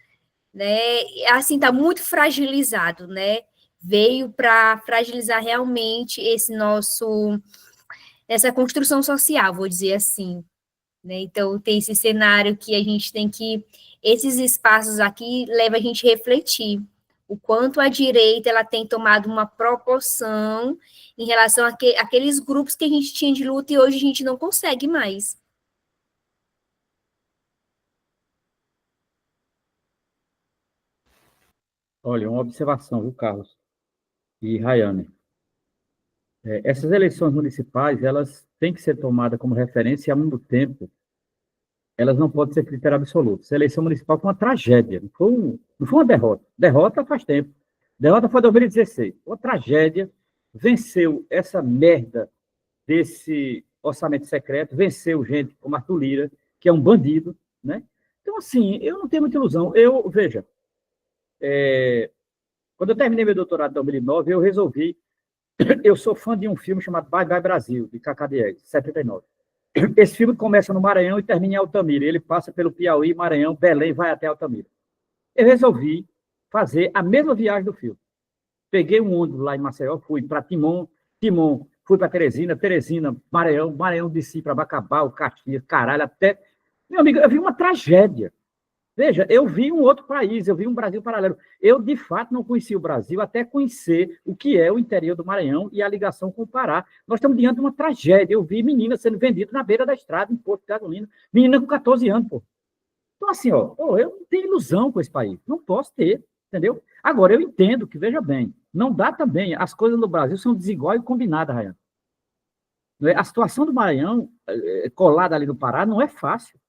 né? Assim, tá muito fragilizado, né? Veio para fragilizar realmente essa construção social, vou dizer assim, né? Então, tem esse cenário que a gente tem que, esses espaços aqui levam a gente a refletir o quanto a direita ela tem tomado uma proporção em relação àqueles grupos que a gente tinha de luta e hoje a gente não consegue mais. Olha, uma observação, viu, Carlos e Rayane? Essas eleições municipais, elas têm que ser tomadas como referência e, ao mesmo tempo, elas não podem ser critério absoluto. Essa eleição municipal foi uma tragédia, não foi uma derrota. Derrota faz tempo. Derrota foi em 2016. Uma tragédia. Venceu essa merda desse orçamento secreto, venceu gente como Arthur Lira, que é um bandido, né? Então, assim, eu não tenho muita ilusão. Veja, quando eu terminei meu doutorado em 2009, eu resolvi. Eu sou fã de um filme chamado Bye Bye Brasil, de Cacá Diegues, 79. Esse filme começa no Maranhão e termina em Altamira. Ele passa pelo Piauí, Maranhão, Belém, vai até Altamira. Eu resolvi fazer a mesma viagem do filme. Peguei um ônibus lá em Maceió, fui para Timon, fui para Teresina, Maranhão desci para Bacabal, Caxias, caralho, até... Meu amigo, eu vi uma tragédia. Veja, eu vi um outro país, eu vi um Brasil paralelo. Eu, de fato, não conhecia o Brasil até conhecer o que é o interior do Maranhão e a ligação com o Pará. Nós estamos diante de uma tragédia. Eu vi meninas sendo vendidas na beira da estrada, em posto de gasolina. Menina com 14 anos, pô. Então, assim, eu não tenho ilusão com esse país. Não posso ter, entendeu? Agora, eu entendo que, veja bem, não dá também. As coisas no Brasil são desiguais e combinadas, Rayane. A situação do Maranhão, colada ali no Pará, não é fácil.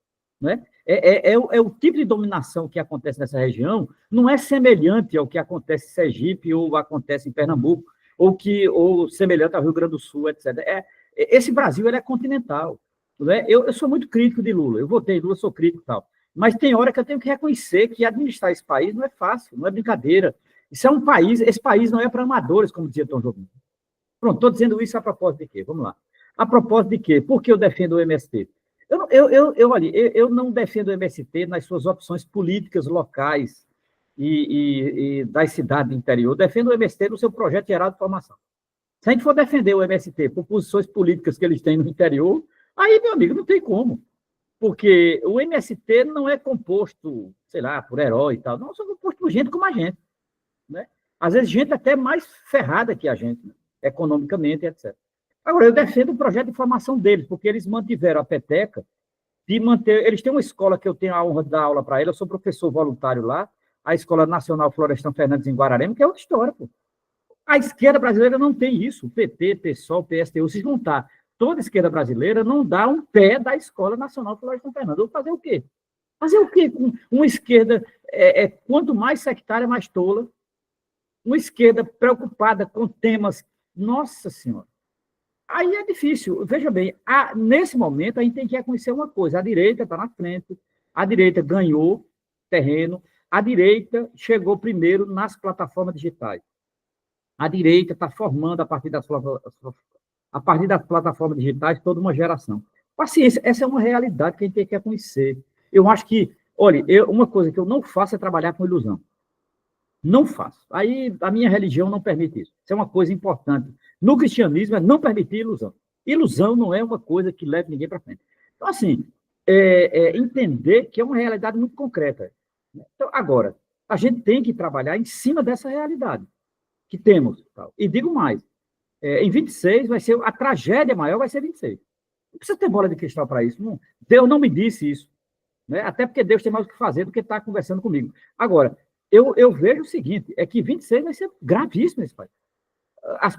né? É o tipo de dominação que acontece nessa região, não é semelhante ao que acontece em Sergipe ou acontece em Pernambuco, ou semelhante ao Rio Grande do Sul, etc. Esse Brasil ele é continental. Né? Eu sou muito crítico de Lula, eu votei em Lula, sou crítico e tal, mas tem hora que eu tenho que reconhecer que administrar esse país não é fácil, não é brincadeira. Isso é um país, esse país não é para amadores, como dizia Tom Jobim. Pronto, estou dizendo isso a propósito de quê? Vamos lá. A propósito de quê? Por que eu defendo o MST? Eu não defendo o MST nas suas opções políticas locais e das cidades do interior. Eu defendo o MST no seu projeto geral de formação. Se a gente for defender o MST por posições políticas que eles têm no interior, aí, meu amigo, não tem como. Porque o MST não é composto, sei lá, por herói e tal. Não, são composto por gente como a gente. Né? Às vezes, gente até mais ferrada que a gente, né? Economicamente, etc. Agora, eu defendo o projeto de formação deles, porque eles mantiveram a peteca de manter... Eles têm uma escola que eu tenho a honra de dar aula para eles, eu sou professor voluntário lá, a Escola Nacional Florestan Fernandes em Guararema, que é outra história, pô. A esquerda brasileira não tem isso. O PT, PSOL, PSTU, se juntar toda a esquerda brasileira, não dá um pé da Escola Nacional Florestan Fernandes. Vou fazer o quê? Fazer o quê com uma esquerda, quanto mais sectária, mais tola, uma esquerda preocupada com temas... Nossa Senhora! Aí é difícil. Veja bem, nesse momento a gente tem que reconhecer uma coisa: a direita está na frente, a direita ganhou terreno, a direita chegou primeiro nas plataformas digitais. A direita está formando, a partir das plataformas digitais, toda uma geração. Paciência, essa é uma realidade que a gente tem que reconhecer. Eu acho que, olha, uma coisa que eu não faço é trabalhar com ilusão. Não faço. Aí a minha religião não permite isso. Isso é uma coisa importante. No cristianismo é não permitir ilusão. Ilusão não é uma coisa que leve ninguém para frente. Então, assim, entender que é uma realidade muito concreta. Então, agora, a gente tem que trabalhar em cima dessa realidade que temos. E digo mais, em 26 vai ser, a tragédia maior vai ser 26. Não precisa ter bola de cristal para isso. Não, Deus não me disse isso. Né? Até porque Deus tem mais o que fazer do que estar conversando comigo. Agora, eu vejo o seguinte, é que 26 vai ser gravíssimo nesse país.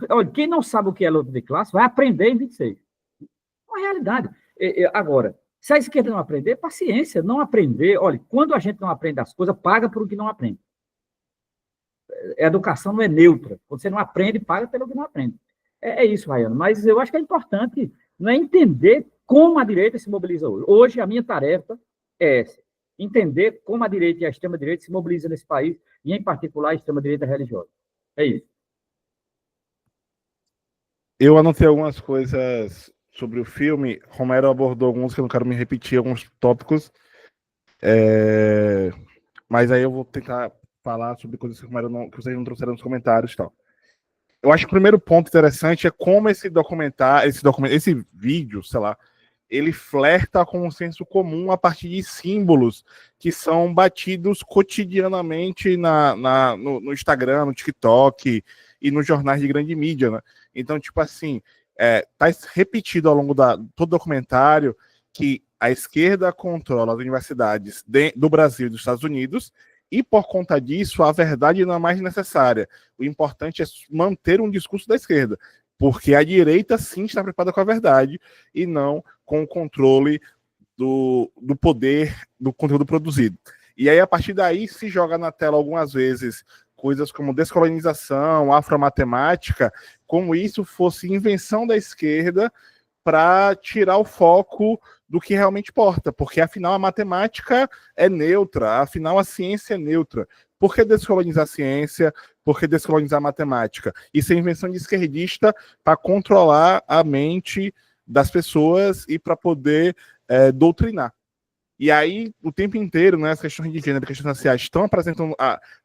Olha, quem não sabe o que é luta de classe vai aprender em 26. É uma realidade. Agora, se a esquerda não aprender, paciência, não aprender. Olha, quando a gente não aprende as coisas, paga por o que não aprende. A educação não é neutra. Quando você não aprende, paga pelo que não aprende. É isso, Rayano. Mas eu acho que é importante, né, entender como a direita se mobiliza hoje. Hoje, a minha tarefa é essa: entender como a direita e a extrema-direita se mobilizam nesse país, e, em particular, a extrema-direita religiosa. É isso. Eu anotei algumas coisas sobre o filme. Romero abordou alguns que eu não quero me repetir, alguns tópicos. Mas aí eu vou tentar falar sobre coisas que vocês não trouxeram nos comentários e tal. Eu acho que o primeiro ponto interessante é como esse vídeo, sei lá, ele flerta com o senso comum a partir de símbolos que são batidos cotidianamente no Instagram, no TikTok e nos jornais de grande mídia, né? Então, tipo assim, tá repetido ao longo todo o documentário que a esquerda controla as universidades do Brasil e dos Estados Unidos, e por conta disso a verdade não é mais necessária. O importante é manter um discurso da esquerda, porque a direita sim está preocupada com a verdade e não com o controle do poder do conteúdo produzido. E aí, a partir daí, se joga na tela algumas vezes coisas como descolonização, afromatemática, como isso fosse invenção da esquerda para tirar o foco do que realmente importa, porque afinal a matemática é neutra, afinal a ciência é neutra. Por que descolonizar a ciência? Por que descolonizar a matemática? Isso é invenção de esquerdista para controlar a mente das pessoas e para poder doutrinar. E aí, o tempo inteiro, né, as questões de gênero e questões raciais estão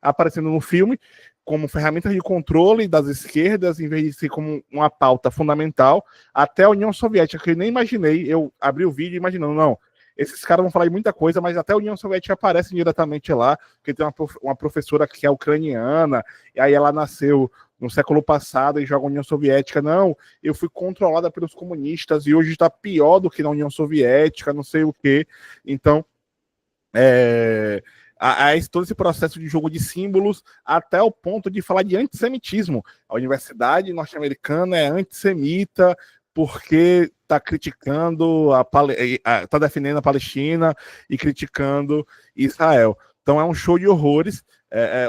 aparecendo no filme como ferramentas de controle das esquerdas, em vez de ser como uma pauta fundamental. Até a União Soviética, que eu nem imaginei, eu abri o vídeo imaginando, não, esses caras vão falar de muita coisa, mas até a União Soviética aparece diretamente lá, porque tem uma professora que é ucraniana, e aí ela nasceu no século passado e joga a União Soviética. Não, eu fui controlada pelos comunistas e hoje está pior do que na União Soviética, não sei o quê. Então, há todo esse processo de jogo de símbolos até o ponto de falar de antissemitismo. A universidade norte-americana é antissemita porque está criticando, está defendendo a Palestina e criticando Israel. Então é um show de horrores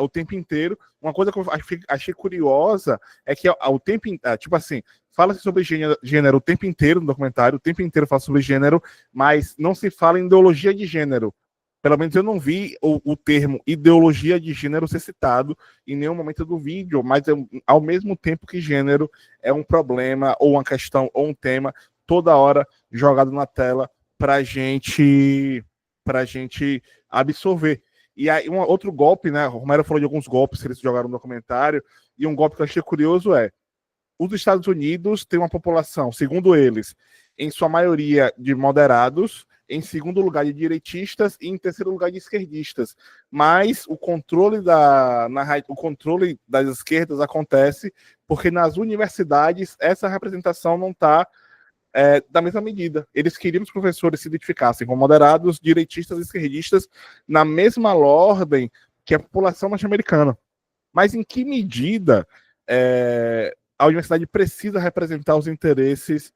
o tempo inteiro. Uma coisa que eu achei curiosa é que ao tempo, tipo assim, fala-se sobre gênero o tempo inteiro no documentário, o tempo inteiro fala sobre gênero, mas não se fala em ideologia de gênero. Pelo menos eu não vi o termo ideologia de gênero ser citado em nenhum momento do vídeo, mas ao mesmo tempo que gênero é um problema, ou uma questão, ou um tema, toda hora jogado na tela pra gente absorver. E aí, outro golpe, né? O Romero falou de alguns golpes que eles jogaram no documentário, e um golpe que eu achei curioso os Estados Unidos têm uma população, segundo eles, em sua maioria de moderados, em segundo lugar de direitistas e em terceiro lugar de esquerdistas. Mas o controle das esquerdas acontece porque nas universidades essa representação não está da mesma medida. Eles queriam que os professores se identificassem com moderados, direitistas e esquerdistas na mesma ordem que a população norte-americana. Mas em que medida a universidade precisa representar os interesses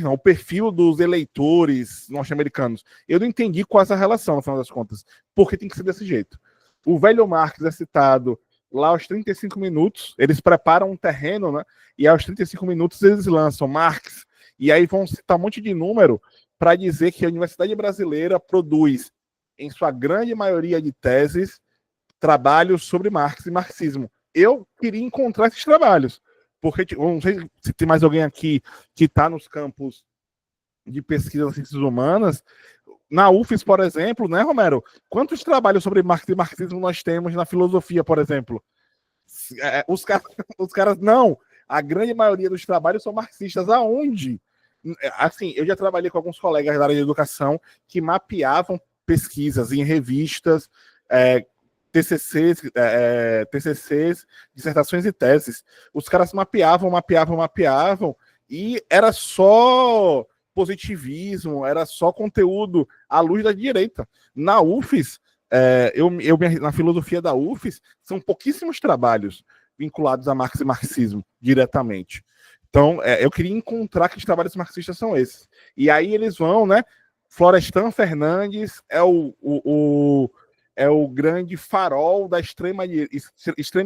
não, o perfil dos eleitores norte-americanos? Eu não entendi qual é essa relação, no final das contas, porque tem que ser desse jeito. O velho Marx é citado lá aos 35 minutos, eles preparam um terreno, né? E aos 35 minutos eles lançam Marx, e aí vão citar um monte de número para dizer que a universidade brasileira produz, em sua grande maioria de teses, trabalhos sobre Marx e marxismo. Eu queria encontrar esses trabalhos, porque não sei se tem mais alguém aqui que está nos campos de pesquisa das ciências humanas. Na UFES, por exemplo, né, Romero? Quantos trabalhos sobre Marx e marxismo nós temos na filosofia, por exemplo? Os caras não. A grande maioria dos trabalhos são marxistas. Aonde? Assim, eu já trabalhei com alguns colegas da área de educação que mapeavam pesquisas em revistas, TCCs, dissertações e teses. Os caras mapeavam, e era só positivismo, era só conteúdo à luz da direita. Na UFES, na filosofia da UFES, são pouquíssimos trabalhos vinculados a Marx e marxismo, diretamente. Então, eu queria encontrar que os trabalhos marxistas são esses. E aí eles vão, né? Florestan Fernandes é o grande farol da extrema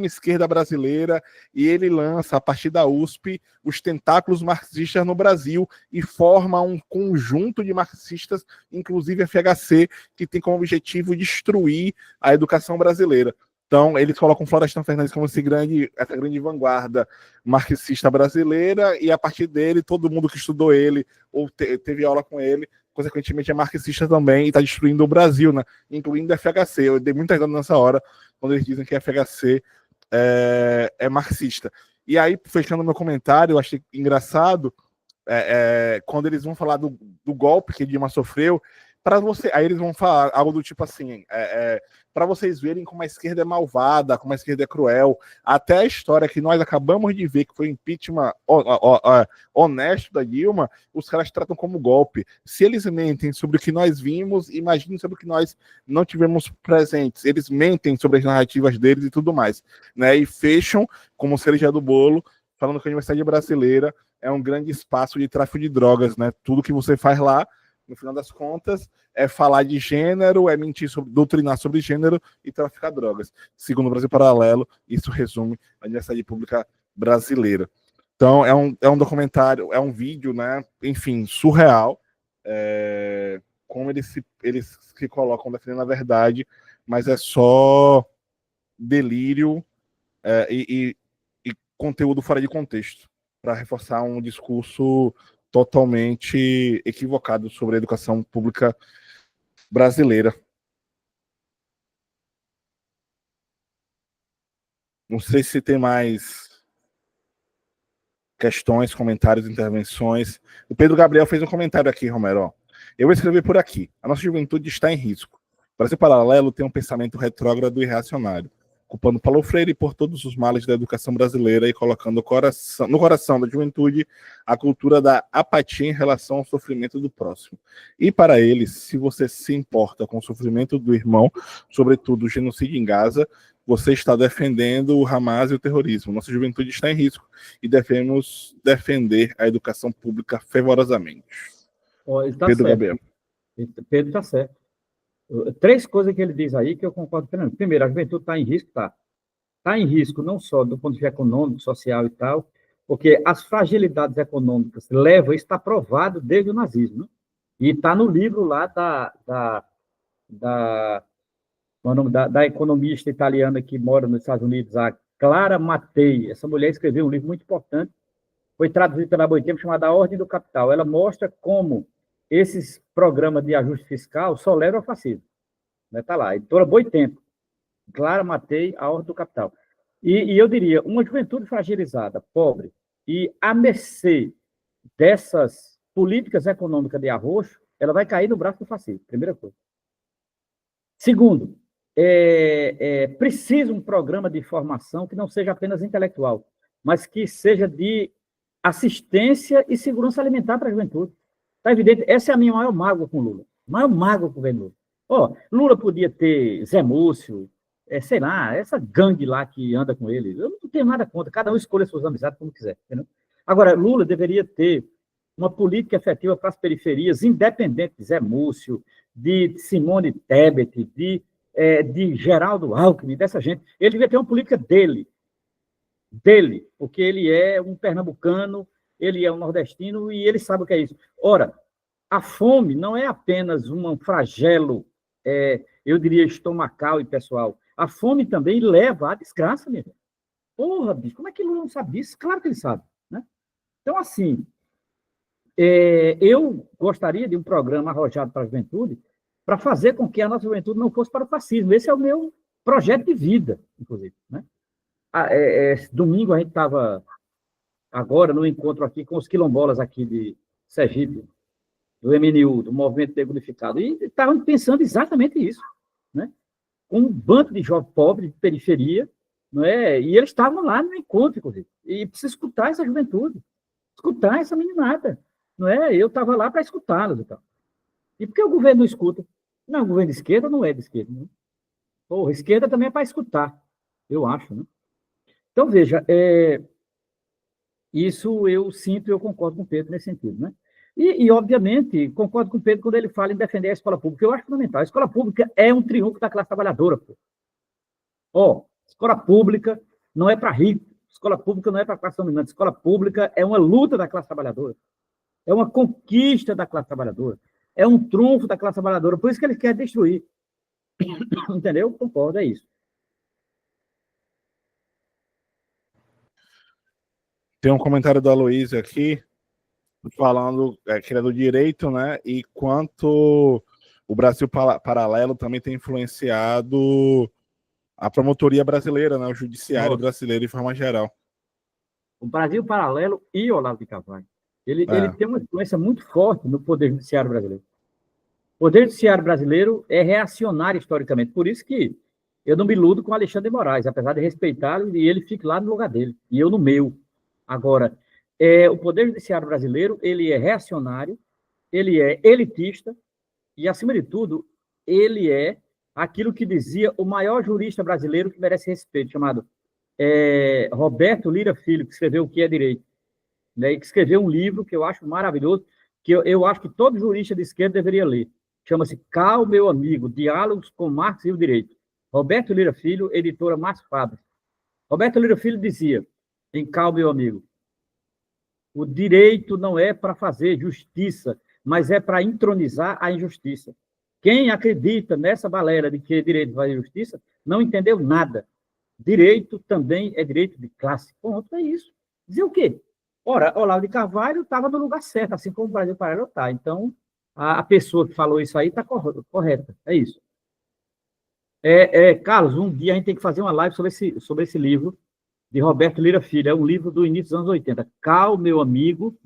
esquerda brasileira, e ele lança, a partir da USP, os tentáculos marxistas no Brasil e forma um conjunto de marxistas, inclusive FHC, que tem como objetivo destruir a educação brasileira. Então, eles colocam Florestan Fernandes como essa grande vanguarda marxista brasileira, e a partir dele, todo mundo que estudou ele ou teve aula com ele, consequentemente é marxista também, e está destruindo o Brasil, né? Incluindo a FHC. Eu dei muita risada nessa hora quando eles dizem que a FHC é marxista. E aí, fechando meu comentário, eu achei engraçado quando eles vão falar do golpe que Dilma sofreu. Aí eles vão falar algo do tipo assim, para vocês verem como a esquerda é malvada, como a esquerda é cruel. Até a história que nós acabamos de ver, que foi o impeachment honesto da Dilma, os caras tratam como golpe. Se eles mentem sobre o que nós vimos, imagine sobre o que nós não tivemos presentes. Eles mentem sobre as narrativas deles e tudo mais, né? E fecham como cereja do bolo, falando que a Universidade Brasileira é um grande espaço de tráfico de drogas, né? Tudo que você faz lá, no final das contas, é falar de gênero, é mentir, doutrinar sobre gênero e traficar drogas. Segundo o Brasil Paralelo, isso resume a Universidade Pública Brasileira. Então, é um documentário, é um vídeo, né? Enfim, surreal, como eles se colocam defendendo a verdade, mas é só delírio e conteúdo fora de contexto, para reforçar um discurso totalmente equivocado sobre a educação pública brasileira. Não sei se tem mais questões, comentários, intervenções. O Pedro Gabriel fez um comentário aqui, Romero. Ó. Eu vou escrever por aqui. A nossa juventude está em risco. O Brasil Paralelo tem um pensamento retrógrado e reacionário. culpando Paulo Freire por todos os males da educação brasileira e colocando no coração da juventude a cultura da apatia em relação ao sofrimento do próximo. E para eles, se você se importa com o sofrimento do irmão, sobretudo o genocídio em Gaza, você está defendendo o Hamas e o terrorismo. Nossa juventude está em risco e devemos defender a educação pública fervorosamente. Tá Pedro certo. Gabriel. Pedro está certo. 3 coisas que ele diz aí que eu concordo plenamente. Primeiro, a juventude está em risco, tá. Está em risco não só do ponto de vista econômico, social e tal, porque as fragilidades econômicas levam, isso está provado desde o nazismo, né? E está no livro lá da economista italiana que mora nos Estados Unidos, a Clara Mattei. Essa mulher escreveu um livro muito importante, foi traduzido pela Boitempo, chamado A Ordem do Capital. Ela mostra como esses programas de ajuste fiscal só levam ao fascismo. Está lá, editora Boitempo, Clara Mattei, A Ordem do Capital. E eu diria, uma juventude fragilizada, pobre, e à mercê dessas políticas econômicas de arroxo, ela vai cair no braço do fascismo, primeira coisa. Segundo, precisa um programa de formação que não seja apenas intelectual, mas que seja de assistência e segurança alimentar para a juventude. Está evidente, essa é a minha maior mágoa com Lula. Maior mágoa com o governo Lula. Lula podia ter Zé Múcio, sei lá, essa gangue lá que anda com ele. Eu não tenho nada contra, cada um escolha suas amizades como quiser. Entendeu? Agora, Lula deveria ter uma política efetiva para as periferias, independente de Zé Múcio, de Simone Tebet, de Geraldo Alckmin, dessa gente. Ele devia ter uma política dele, porque ele é um pernambucano, ele é um nordestino e ele sabe o que é isso. Ora, a fome não é apenas um flagelo, eu diria, estomacal e pessoal. A fome também leva à desgraça, meu. Porra, bicho, como é que Lula não sabe disso? Claro que ele sabe, né? Então, assim, eu gostaria de um programa arrojado para a juventude para fazer com que a nossa juventude não fosse para o fascismo. Esse é o meu projeto de vida, inclusive, né? Domingo a gente estava agora no encontro aqui com os quilombolas aqui de Sergipe, do MNU, do Movimento Negro Unificado, e estavam pensando exatamente isso, né? Com um bando de jovens pobres de periferia, não é? E eles estavam lá no encontro, inclusive, e precisa escutar essa juventude, escutar essa meninada, não é? Eu estava lá para escutá-los e tal. E por que o governo não escuta? Não, o governo de esquerda não é de esquerda, né? Porra, esquerda também é para escutar, eu acho, né? Então, veja, isso eu sinto e eu concordo com o Pedro nesse sentido, né? E, obviamente, concordo com o Pedro quando ele fala em defender a escola pública. Eu acho fundamental. A escola pública é um triunfo da classe trabalhadora, pô. Escola pública não é para rico, escola pública não é para classe dominante, escola pública é uma luta da classe trabalhadora, é uma conquista da classe trabalhadora, é um trunfo da classe trabalhadora, por isso que ele quer destruir. Entendeu? Concordo, é isso. Tem um comentário do Aloysio aqui, falando que ele é do direito, né? E quanto o Brasil Paralelo também tem influenciado a promotoria brasileira, né? O judiciário brasileiro de forma geral. O Brasil Paralelo e Olavo de Carvalho. Ele tem uma influência muito forte no Poder Judiciário brasileiro. O Poder Judiciário brasileiro é reacionário historicamente, por isso que eu não me iludo com Alexandre de Moraes, apesar de respeitá-lo, e ele fique lá no lugar dele, e eu no meu. Agora, o Poder Judiciário brasileiro, ele é reacionário, ele é elitista, e, acima de tudo, ele é aquilo que dizia o maior jurista brasileiro que merece respeito, chamado Roberto Lira Filho, que escreveu O que é Direito, né, e que escreveu um livro que eu acho maravilhoso, que eu acho que todo jurista de esquerda deveria ler. Chama-se Cal, meu amigo, Diálogos com Marx e o Direito. Roberto Lira Filho, editora Marx Fábrica. Roberto Lira Filho dizia, em Cal, meu amigo, o direito não é para fazer justiça, mas é para entronizar a injustiça. Quem acredita nessa balela de que direito faz justiça, não entendeu nada. Direito também é direito de classe. Ponto, é isso. Dizer o quê? Ora, Olavo de Carvalho estava no lugar certo, assim como o Brasil Paralelo está. Então, a pessoa que falou isso aí está correta. É isso. Carlos, um dia a gente tem que fazer uma live sobre esse livro de Roberto Lira Filho. É um livro do início dos anos 80. Cal, meu amigo, :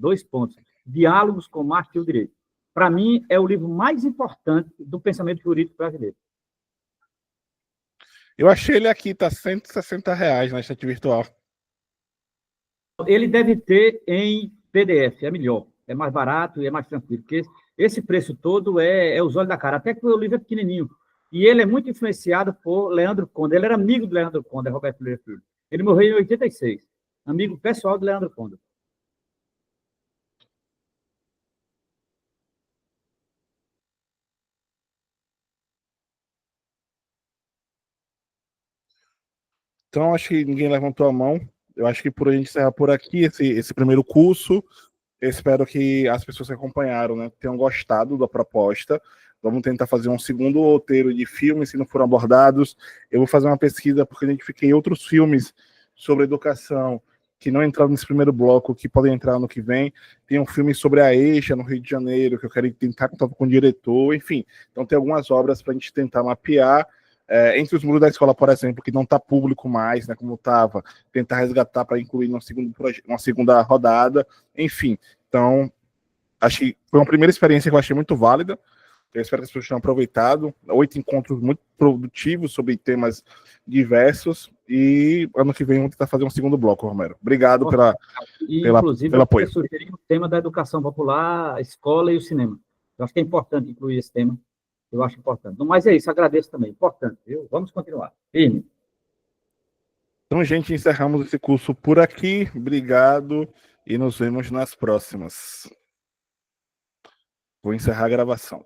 Diálogos com Marx e o Direito. Para mim, é o livro mais importante do pensamento jurídico brasileiro. Eu achei ele aqui, tá R$ 160 na estante virtual. Ele deve ter em PDF, é melhor. É mais barato e é mais tranquilo, porque esse preço todo é os olhos da cara, até que o livro é pequenininho. E ele é muito influenciado por Leandro Conde. Ele era amigo do Leandro Conde, Roberto Lira Filho. Ele morreu em 86. Amigo pessoal do Leandro Conde. Então, acho que ninguém levantou a mão. Eu acho que por a gente encerrar por aqui esse primeiro curso. Eu espero que as pessoas que acompanharam, né, tenham gostado da proposta. Vamos tentar fazer um segundo roteiro de filmes, se não foram abordados. Eu vou fazer uma pesquisa, porque eu identifiquei outros filmes sobre educação que não entraram nesse primeiro bloco, que podem entrar no que vem. Tem um filme sobre a EJA, no Rio de Janeiro, que eu quero tentar contato com o diretor, enfim. Então tem algumas obras para a gente tentar mapear. Entre os muros da escola, por exemplo, que não está público mais, né, como estava, tentar resgatar para incluir uma segunda rodada, enfim. Então, acho que foi uma primeira experiência que eu achei muito válida. Eu espero que as pessoas tenham aproveitado. 8 encontros muito produtivos sobre temas diversos. E ano que vem vamos tentar fazer um segundo bloco, Romero. Obrigado inclusive, pelo apoio. Eu sugeri o tema da educação popular, a escola e o cinema. Eu acho que é importante incluir esse tema. Eu acho importante. Mas é isso, agradeço também. Importante, viu? Vamos continuar. Firme. Então, gente, encerramos esse curso por aqui. Obrigado e nos vemos nas próximas. Vou encerrar a gravação.